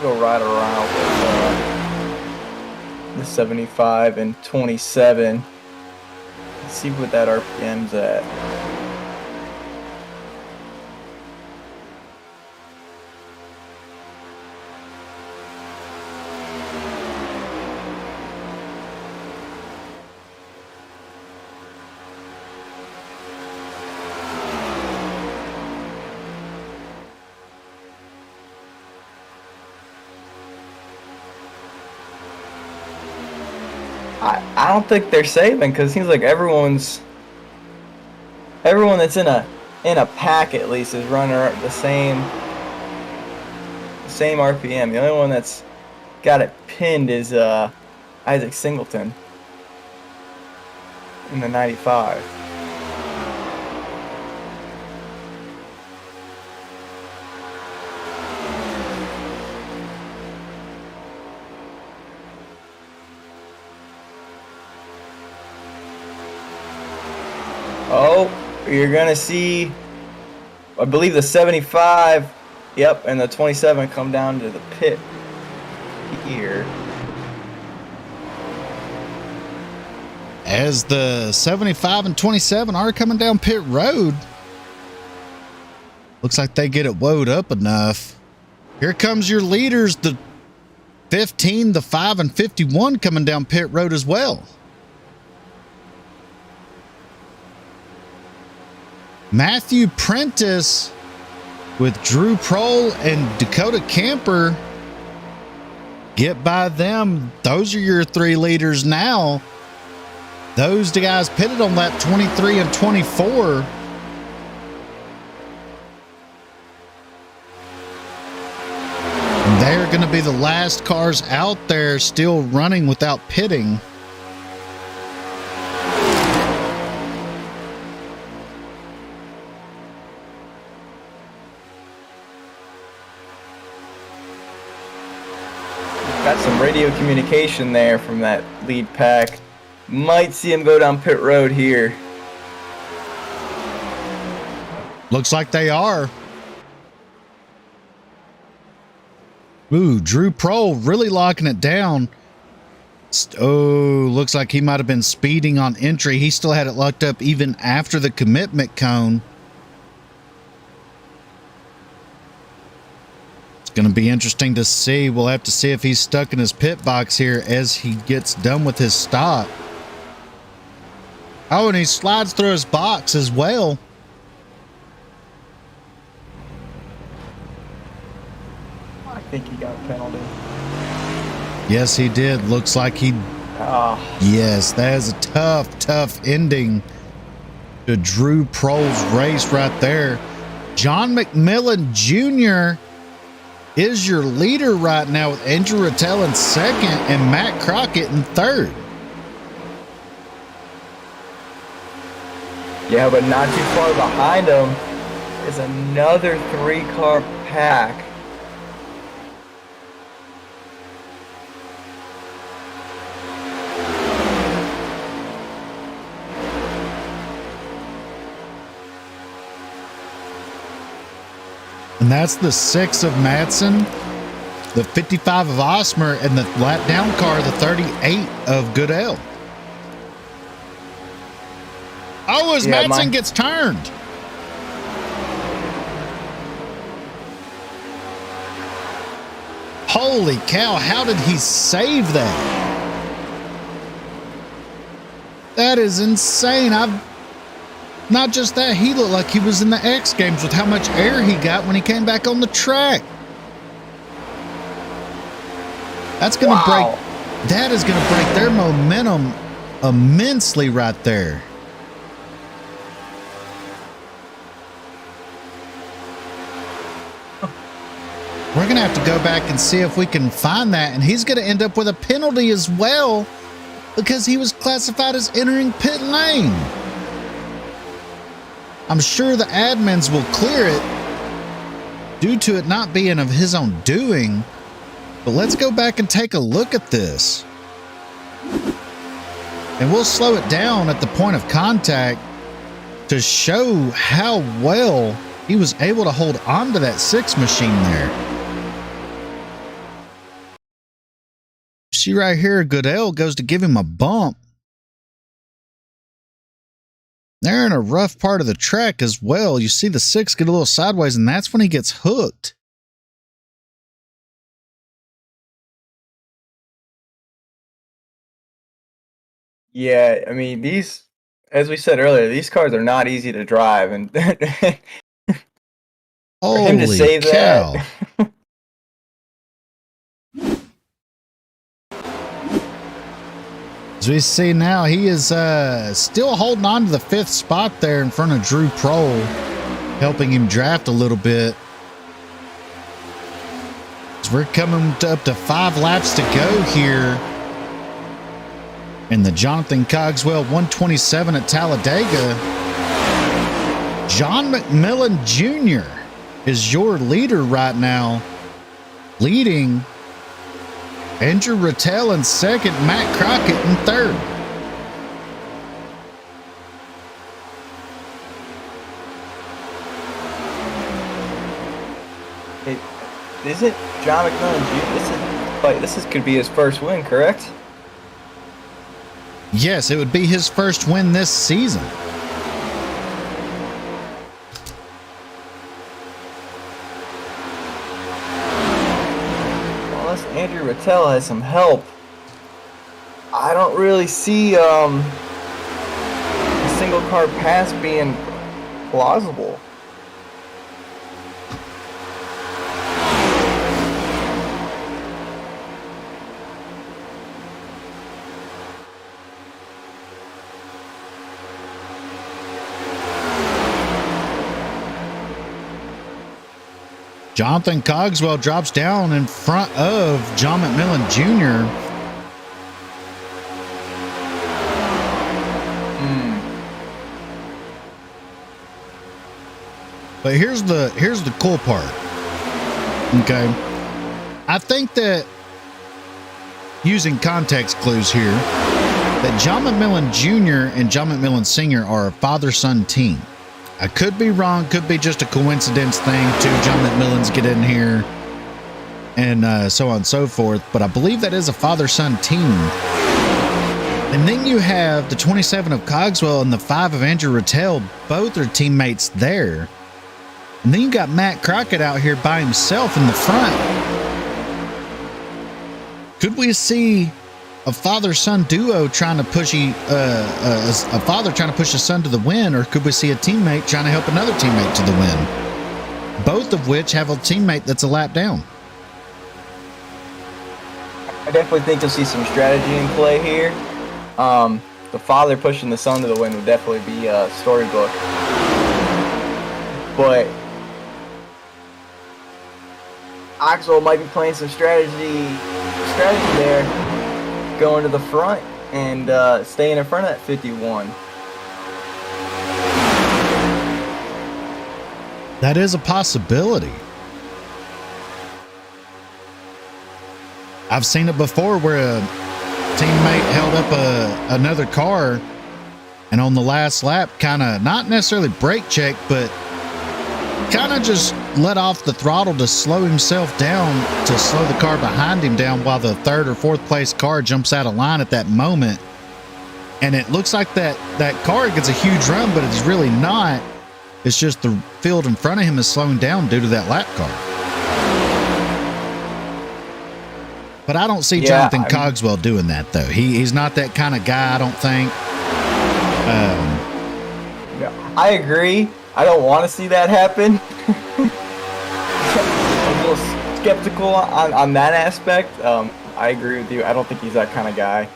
go right around with the 75 and 27. Let's see what that RPM's at. I don't think they're saving, because it seems like everyone that's in a pack at least is running the same RPM. The only one that's got it pinned is Isaac Singleton in the 95. Oh, you're gonna see, I believe the 75, yep, and the 27 come down to the pit here. As the 75 and 27 are coming down pit road, looks like they get it woed up enough. Here comes your leaders, the 15, the 5, and 51 coming down pit road as well. Matthew Prentice with Drew Prohl and Dakota Camper. Get by them. Those are your three leaders now. Those guys pitted on lap 23 and 24. And they're going to be the last cars out there still running without pitting. Got some radio communication there from that lead pack. Might see him go down pit road here. Looks like they are. Ooh, Drew Prohl really locking it down. Oh, looks like he might have been speeding on entry. He still had it locked up even after the commitment cone. Going to be interesting to see. We'll have to see if he's stuck in his pit box here as he gets done with his stop. Oh, and he slides through his box as well. I think he got a penalty. Yes, he did. Looks like he... Yes, that is a tough ending to Drew Prohl's race right there. John McMillan Jr. is your leader right now with Andrew Rattel in second and Matt Crockett in third. Yeah, but not too far behind him is another 3-car pack. And that's the 6 of Madsen, the 55 of Osmer, and the lap down car, the 38 of Goodell. Oh, as Madsen gets turned. Holy cow, how did he save that? That is insane. Not just that, he looked like he was in the X Games with how much air he got when he came back on the track. That's going to break. That is going to break their momentum immensely right there. We're going to have to go back and see if we can find that. And he's going to end up with a penalty as well because he was classified as entering pit lane. I'm sure the admins will clear it due to it not being of his own doing. But let's go back and take a look at this. And we'll slow it down at the point of contact to show how well he was able to hold on to that 6 machine there. see right here, Goodell goes to give him a bump. They're in a rough part of the track as well. You see the 6 get a little sideways, and that's when he gets hooked. Yeah, I mean, these, as we said earlier, these cars are not easy to drive, and for him to Holy say cow. that. As we see now, he is still holding on to the 5th spot there in front of Drew Prohl, helping him draft a little bit. As we're coming up to 5 laps to go here in the Jonathan Cogswell 127 at Talladega. John McMillan Jr. is your leader right now, leading Andrew Rattel in second, Matt Crockett in third. Isn't John McMillan Jr. This could be his first win, correct? Yes, it would be his first win this season. Unless Andrew Rattel has some help, I don't really see a single car pass being plausible. Jonathan Cogswell drops down in front of John McMillan Jr. But here's the cool part. Okay. I think that using context clues here, that John McMillan Jr. and John McMillan Sr. are a father-son team. I could be wrong, could be just a coincidence thing. 2 John McMillans get in here and so on and so forth, but I believe that is a father-son team. And then you have the 27 of Cogswell and the 5 of Andrew Rattel, both are teammates there. And then you got Matt Crockett out here by himself in the front. Could we see a father-son duo trying to push a father trying to push a son to the win, or could we see a teammate trying to help another teammate to the win? Both of which have a teammate that's a lap down. I definitely think you'll see some strategy in play here. The father pushing the son to the win would definitely be a storybook. But Cogswell might be playing some strategy there, going to the front and staying in front of that 51. That is a possibility. I've seen it before where a teammate held up another car and on the last lap kind of not necessarily brake check, but kind of just let off the throttle to slow himself down, to slow the car behind him down while the 3rd or 4th place car jumps out of line at that moment. And it looks like that car gets a huge run, but it's really not. It's just the field in front of him is slowing down due to that lap car. But I don't see Jonathan Cogswell doing that, though. He's not that kind of guy, I don't think. I agree. I don't want to see that happen. I'm a little skeptical on that aspect. I agree with you. I don't think he's that kind of guy.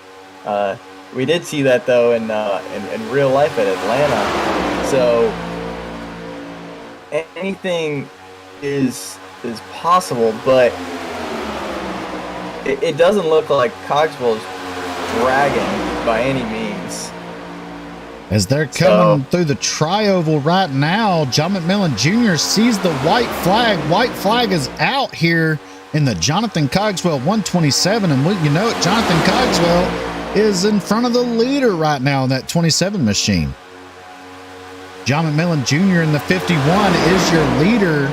We did see that though in real life at Atlanta. So anything is possible, but it doesn't look like Cogswell's dragging by any means. As they're coming through the tri-oval right now, John McMillan Jr. sees the white flag. White flag is out here in the Jonathan Cogswell 127. And wouldn't you know it, Jonathan Cogswell is in front of the leader right now in that 27 machine. John McMillan Jr. in the 51 is your leader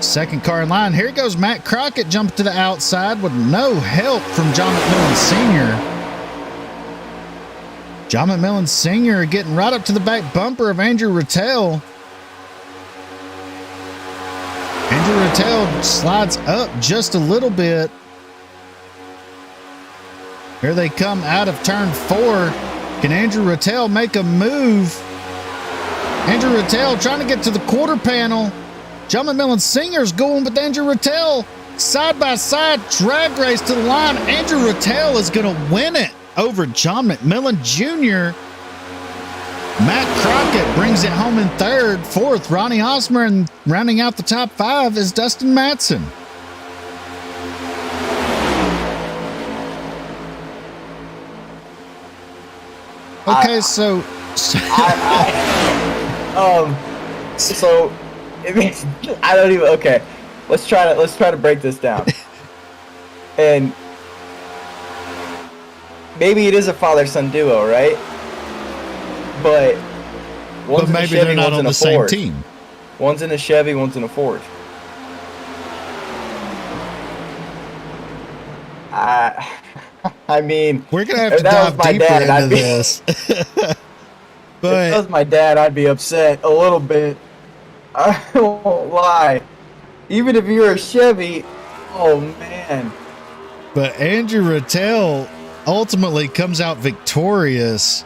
Second car in line. Here goes Matt Crockett jumping to the outside with no help from John McMillan Sr. John McMillan Sr. getting right up to the back bumper of Andrew Rattel. Andrew Rattel slides up just a little bit. Here they come out of turn 4. Can Andrew Rattel make a move? Andrew Rattel trying to get to the quarter panel. John McMillan Sr.'s going with Andrew Rattel. Side by side drag race to the line. Andrew Rattel is going to win it over John McMillan Jr. Matt Crockett brings it home in third. Fourth, Ronnie Osmer, and rounding out the top 5 is Dustin Matson. Okay, so it means I don't even. Okay, let's try to break this down. And maybe it is a father-son duo, right? But one's maybe in a Chevy, they're not one's on in a the same Ford. team. One's in a Chevy, one's in a Ford. I mean, we're gonna have to dive deeper into this. But if that was my dad, I'd be upset a little bit. I won't lie. Even if you're a Chevy, oh man. But Andrew Rattel ultimately comes out victorious.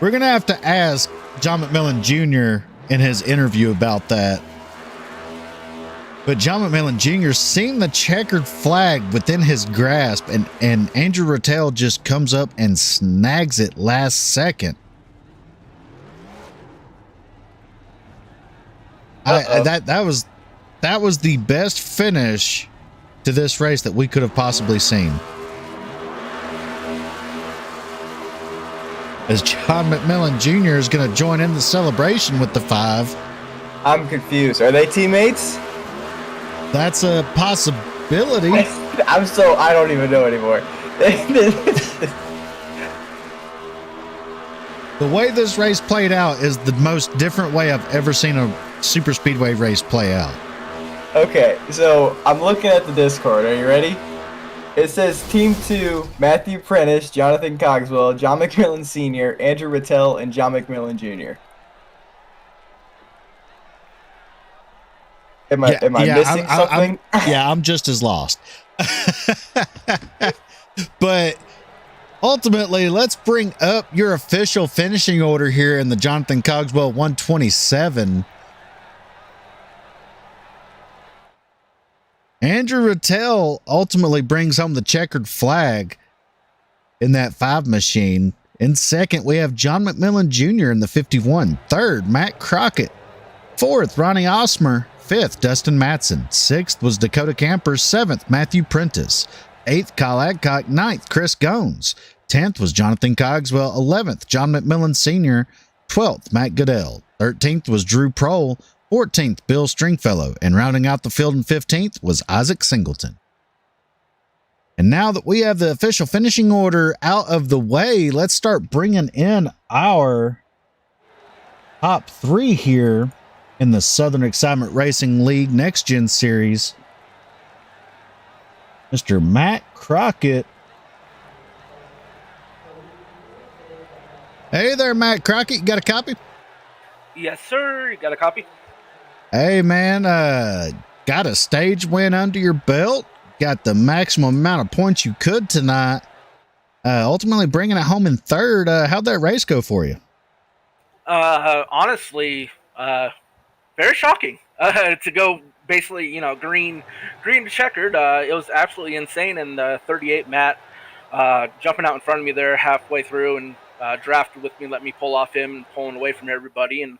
We're going to have to ask John McMillan Jr. in his interview about that. But John McMillan Jr. seen the checkered flag within his grasp, and Andrew Rattel just comes up and snags it last second. That was the best finish to this race that we could have possibly seen. As John McMillan Jr. is going to join in the celebration with the 5. I'm confused. Are they teammates? That's a possibility. I don't even know anymore. The way this race played out is the most different way I've ever seen a super speedway race play out. Okay, so I'm looking at the Discord. Are you ready? It says Team 2, Matthew Prentice, Jonathan Cogswell, John McMillan Sr., Andrew Rattel, and John McMillan Jr. Am I missing something? I'm just as lost. But ultimately, let's bring up your official finishing order here in the Jonathan Cogswell 127. Andrew Rattel ultimately brings home the checkered flag in that 5 machine. In second, we have John McMillan Jr. in the 51. Third, Matt Crockett. Fourth, Ronnie Osmer. Fifth, Dustin Matson. Sixth was Dakota Camper. Seventh, Matthew Prentice. Eighth, Kyle Adcock. Ninth, Chris Gones. 10th was Jonathan Cogswell. 11th, John McMillan Sr. 12th, Matt Goodell. 13th was Drew Prohl. 14th, Bill Stringfellow. And rounding out the field in 15th was Isaac Singleton. And now that we have the official finishing order out of the way, let's start bringing in our top 3 here in the Southern Excitement Racing League Next Gen Series. Mr. Matt Crockett. Hey there, Matt Crockett. You got a copy? Yes, sir. You got a copy? Hey, man. Got a stage win under your belt. Got the maximum amount of points you could tonight. Ultimately bringing it home in third. How'd that race go for you? Honestly, very shocking to go basically, green to checkered. It was absolutely insane. And 38 Matt jumping out in front of me there halfway through and drafted with me, let me pull off him and pulling away from everybody. And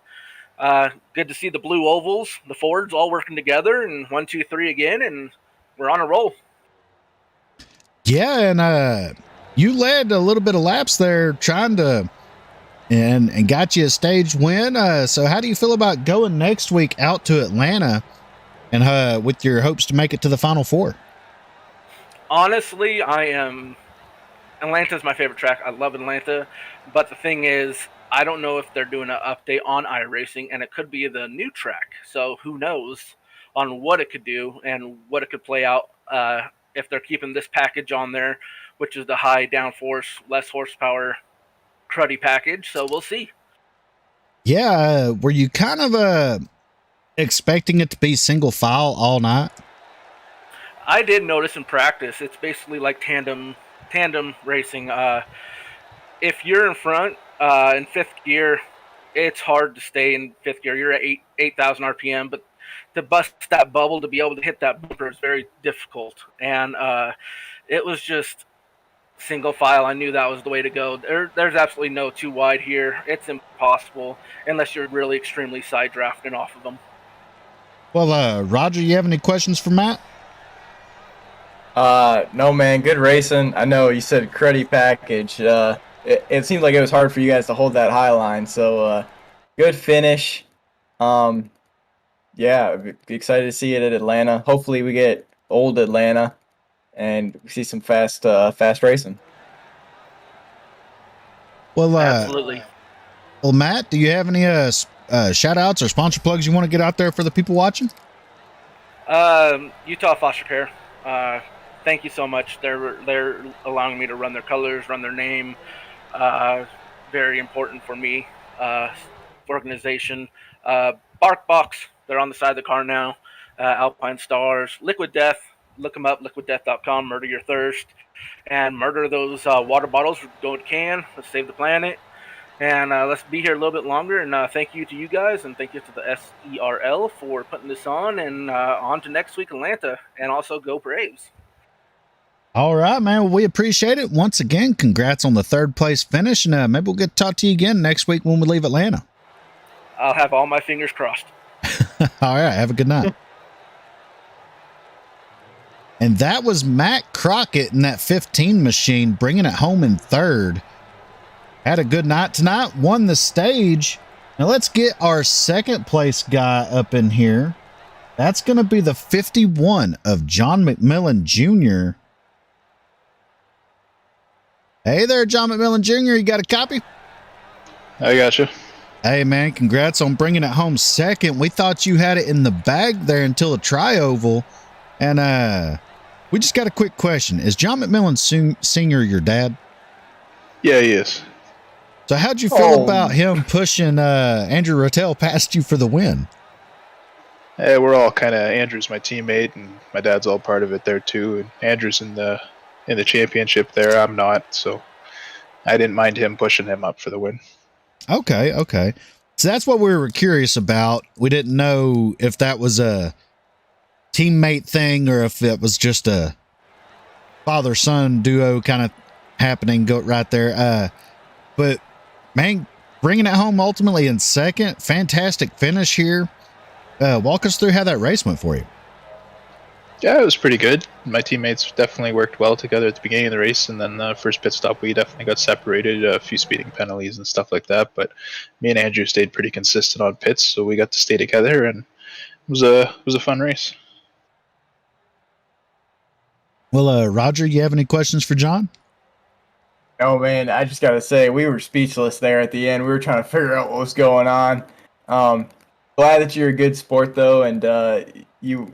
good to see the blue ovals, the Fords all working together, and 1, 2, 3 again, and we're on a roll. Yeah, and you led a little bit of laps there trying to and got you a stage win. So how do you feel about going next week out to Atlanta and with your hopes to make it to the Final Four? Honestly, Atlanta's my favorite track. I love Atlanta, but the thing is, I don't know if they're doing an update on iRacing, and it could be the new track. So who knows? on what it could do and what it could play out if they're keeping this package on there, which is the high downforce, less horsepower, cruddy package. So we'll see. Yeah, were you kind of expecting it to be single file all night? I did notice in practice, it's basically like tandem racing. If you're in front in fifth gear, it's hard to stay in fifth gear. You're at 8,000 RPM, but to bust that bubble, to be able to hit that bumper is very difficult. And it was just single file. I knew that was the way to go. There's absolutely no too wide here. It's impossible unless you're really extremely side drafting off of them. Well, Roger, you have any questions for Matt? No, man. Good racing. I know you said cruddy package. It seemed like it was hard for you guys to hold that high line. So, good finish. Yeah, excited to see it at Atlanta. Hopefully we get old Atlanta and we see some fast racing. Well, Absolutely. Well, Matt, do you have any shout outs or sponsor plugs you want to get out there for the people watching? Utah Foster Care. Thank you so much. They're allowing me to run their colors, run their name. Very important for me. Organization. BarkBox. They're on the side of the car now. Alpine Stars. Liquid Death. Look them up. LiquidDeath.com. Murder your thirst. And murder those water bottles. Go to can. Let's save the planet. And let's be here a little bit longer. And thank you to you guys. And thank you to the SERL for putting this on. And on to next week, Atlanta. And also go Braves. All right, man. Well, we appreciate it. Once again, congrats on the third place finish. And maybe we'll get to talk to you again next week when we leave Atlanta. I'll have all my fingers crossed. All right. Have a good night. And that was Matt Crockett in that 15 machine, bringing it home in third. Had a good night tonight, won the stage. Now let's get our second place guy up in here. That's going to be the 51 of John McMillan Jr. Hey there, John McMillan Jr. You got a copy? I got you. Hey, man, congrats on bringing it home second. We thought you had it in the bag there until the tri-oval. And we just got a quick question. Is John McMillan Sr. your dad? Yeah, he is. So how'd you feel about him pushing Andrew Rattel past you for the win? Hey, we're all kind of, Andrew's my teammate, and my dad's all part of it there too. And Andrew's in the championship there. I'm not, so I didn't mind him pushing him up for the win. Okay. So that's what we were curious about. We didn't know if that was a teammate thing or if it was just a father-son duo kind of happening go right there. But man, bringing it home ultimately in second, fantastic finish here. Walk us through how that race went for you. Yeah, it was pretty good. My teammates definitely worked well together at the beginning of the race, and then the first pit stop we definitely got separated, a few speeding penalties and stuff like that, but me and Andrew stayed pretty consistent on pits, so we got to stay together, and it was a fun race. Well, Roger, you have any questions for John? No, man, I just got to say, we were speechless there at the end. We were trying to figure out what was going on. Glad that you're a good sport, though, and you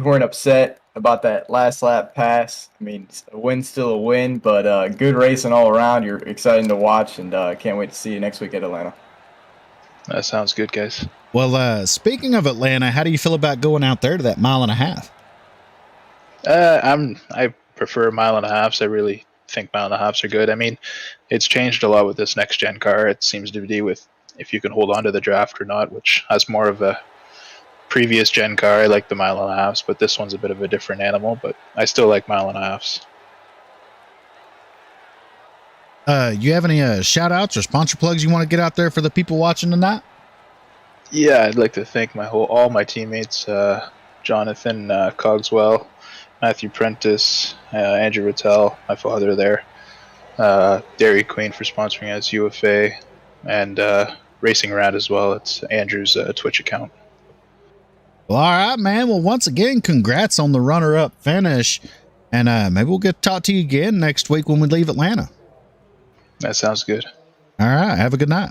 weren't upset about that last lap pass. I mean, a win's still a win, but good racing all around. You're exciting to watch, and can't wait to see you next week at Atlanta. That sounds good, guys. Well, speaking of Atlanta, how do you feel about going out there to that 1.5 miles? I prefer 1.5 miles. I really think 1.5 miles are good. I mean, it's changed a lot with this next gen car. It seems to be with if you can hold on to the draft or not, which has more of a previous gen car. I like the 1.5 miles, but this one's a bit of a different animal, but I still like 1.5 miles. You have any shout outs or sponsor plugs you want to get out there for the people watching tonight? Yeah, I'd like to thank all my teammates, Jonathan Cogswell, Matthew Prentice, Andrew Rattel, my father there, Dairy Queen for sponsoring us, UFA, and Racing Rat as well. It's Andrew's Twitch account. Well, all right, man. Well, once again, congrats on the runner-up finish, and maybe we'll get to talk to you again next week when we leave Atlanta. That sounds good. All right. Have a good night.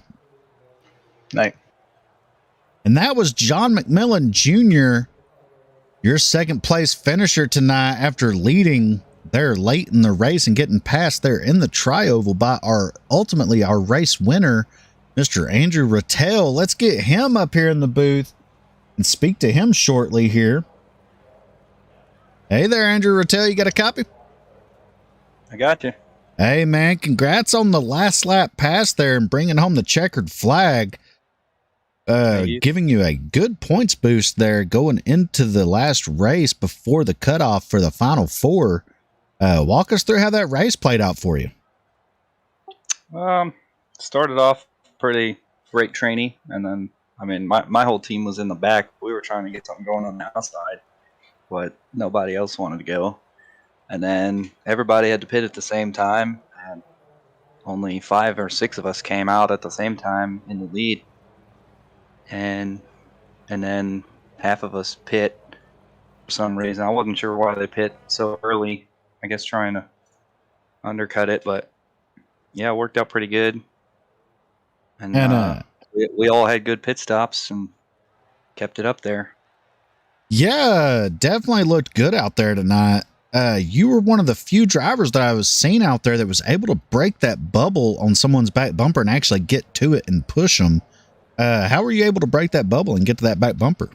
Night. And that was John McMillan Jr., your second place finisher tonight after leading there late in the race and getting past there in the tri-oval by ultimately our race winner, Mr. Andrew Rattel. Let's get him up here in the booth and speak to him shortly here. Hey there, Andrew Rattel. You got a copy? I got you. Hey, man, congrats on the last lap pass there and bringing home the checkered flag. Giving you a good points boost there going into the last race before the cutoff for the final four. Walk us through how that race played out for you. Started off pretty brake trainy, and then, I mean, my whole team was in the back. We were trying to get something going on the outside, but nobody else wanted to go. And then everybody had to pit at the same time, and only 5 or 6 of us came out at the same time in the lead. And then half of us pit for some reason. I wasn't sure why they pit so early. I guess trying to undercut it, but yeah, it worked out pretty good. And we all had good pit stops and kept it up there. Yeah, definitely looked good out there tonight. You were one of the few drivers that I was seeing out there that was able to break that bubble on someone's back bumper and actually get to it and push them. How were you able to break that bubble and get to that back bumper?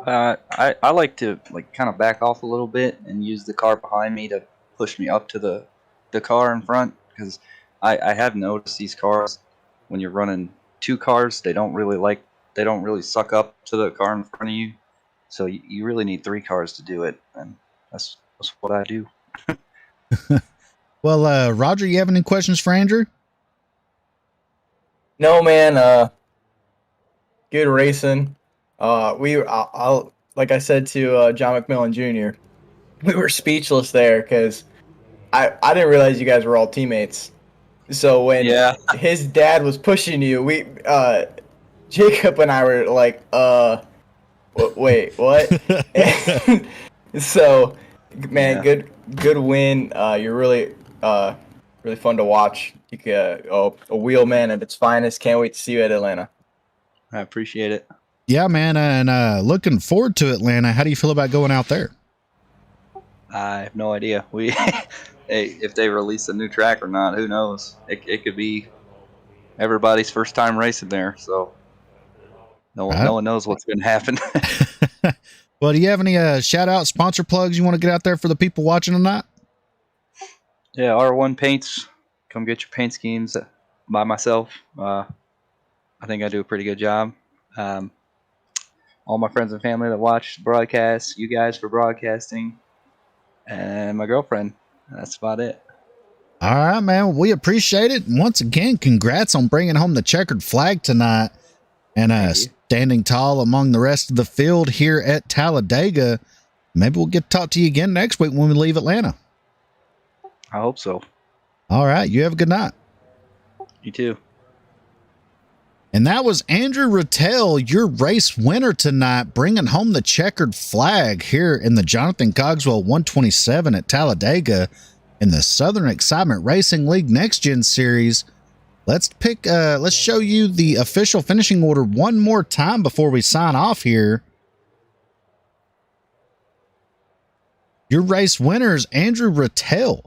I like to kind of back off a little bit and use the car behind me to push me up to the car in front, because I have noticed these cars, when you're running 2 cars, they don't really suck up to the car in front of you. So you really need 3 cars to do it, and that's what I do. Well, Roger, you have any questions for Andrew? No, man. Good racing. I'll like I said to John McMillan Jr., we were speechless there because I didn't realize you guys were all teammates. So when his dad was pushing you, Jacob and I were like, wait, what? So, man, good win. You're really fun to watch. You can, a wheelman at its finest. Can't wait to see you at Atlanta. I appreciate it. Yeah, man, and looking forward to Atlanta. How do you feel about going out there? I have no idea. If they release a new track or not, who knows? It could be everybody's first time racing there, so no one knows what's going to happen. Well, do you have any shout out sponsor plugs you want to get out there for the people watching tonight? Yeah, R1 Paints. Come get your paint schemes by myself. I think I do a pretty good job. All my friends and family that watch the broadcast, you guys for broadcasting, and my girlfriend. That's about it. All right, man. We appreciate it. And once again, congrats on bringing home the checkered flag tonight and standing tall among the rest of the field here at Talladega. Maybe we'll get to talk to you again next week when we leave Atlanta. I hope so. All right. You have a good night. You too. And that was Andrew Rattel, your race winner tonight, bringing home the checkered flag here in the Jonathan Cogswell 127 at Talladega in the Southern Excitement Racing League Next Gen Series. Let's show you the official finishing order one more time before we sign off here. Your race winners, Andrew Rattel.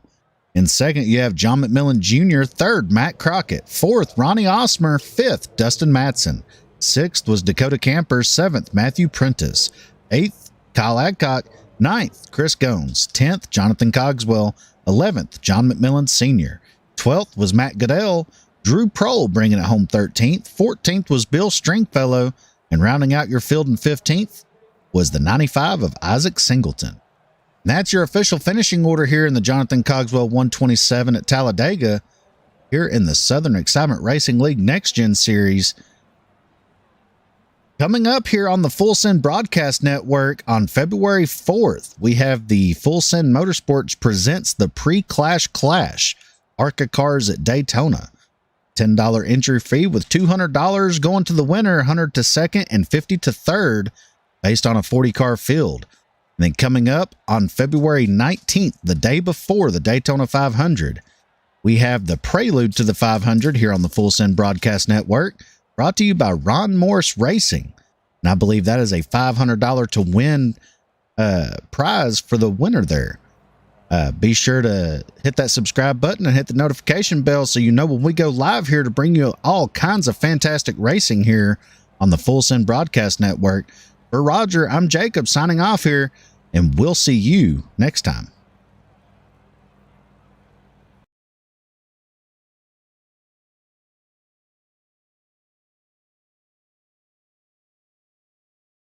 In second, you have John McMillan Jr. Third, Matt Crockett. Fourth, Ronnie Osmer. Fifth, Dustin Madsen. Sixth was Dakota Camper. Seventh, Matthew Prentice. Eighth, Kyle Adcock. Ninth, Chris Gones. 10th, Jonathan Cogswell. 11th, John McMillan Sr. 12th was Matt Goodell. Drew Prohl bringing it home 13th. 14th was Bill Stringfellow. And rounding out your field in 15th was the 95 of Isaac Singleton. And that's your official finishing order here in the Jonathan Cogswell 127 at Talladega, here in the Southern Excitement Racing League Next Gen Series. Coming up here on the Full Send Broadcast Network on February 4th, we have the Full Send Motorsports presents the Pre-Clash Clash, ARCA Cars at Daytona. $10 entry fee with $200 going to the winner, 100 to second, and 50 to third, based on a 40-car field. And then coming up on February 19th, the day before the Daytona 500, we have the prelude to the 500 here on the Full Send Broadcast Network. brought to you by Ron Morris Racing. And I believe that is a $500 to win prize for the winner there. Be sure to hit that subscribe button and hit the notification bell so you know when we go live here to bring you all kinds of fantastic racing here on the Full Send Broadcast Network. For Roger, I'm Jacob signing off here, and we'll see you next time.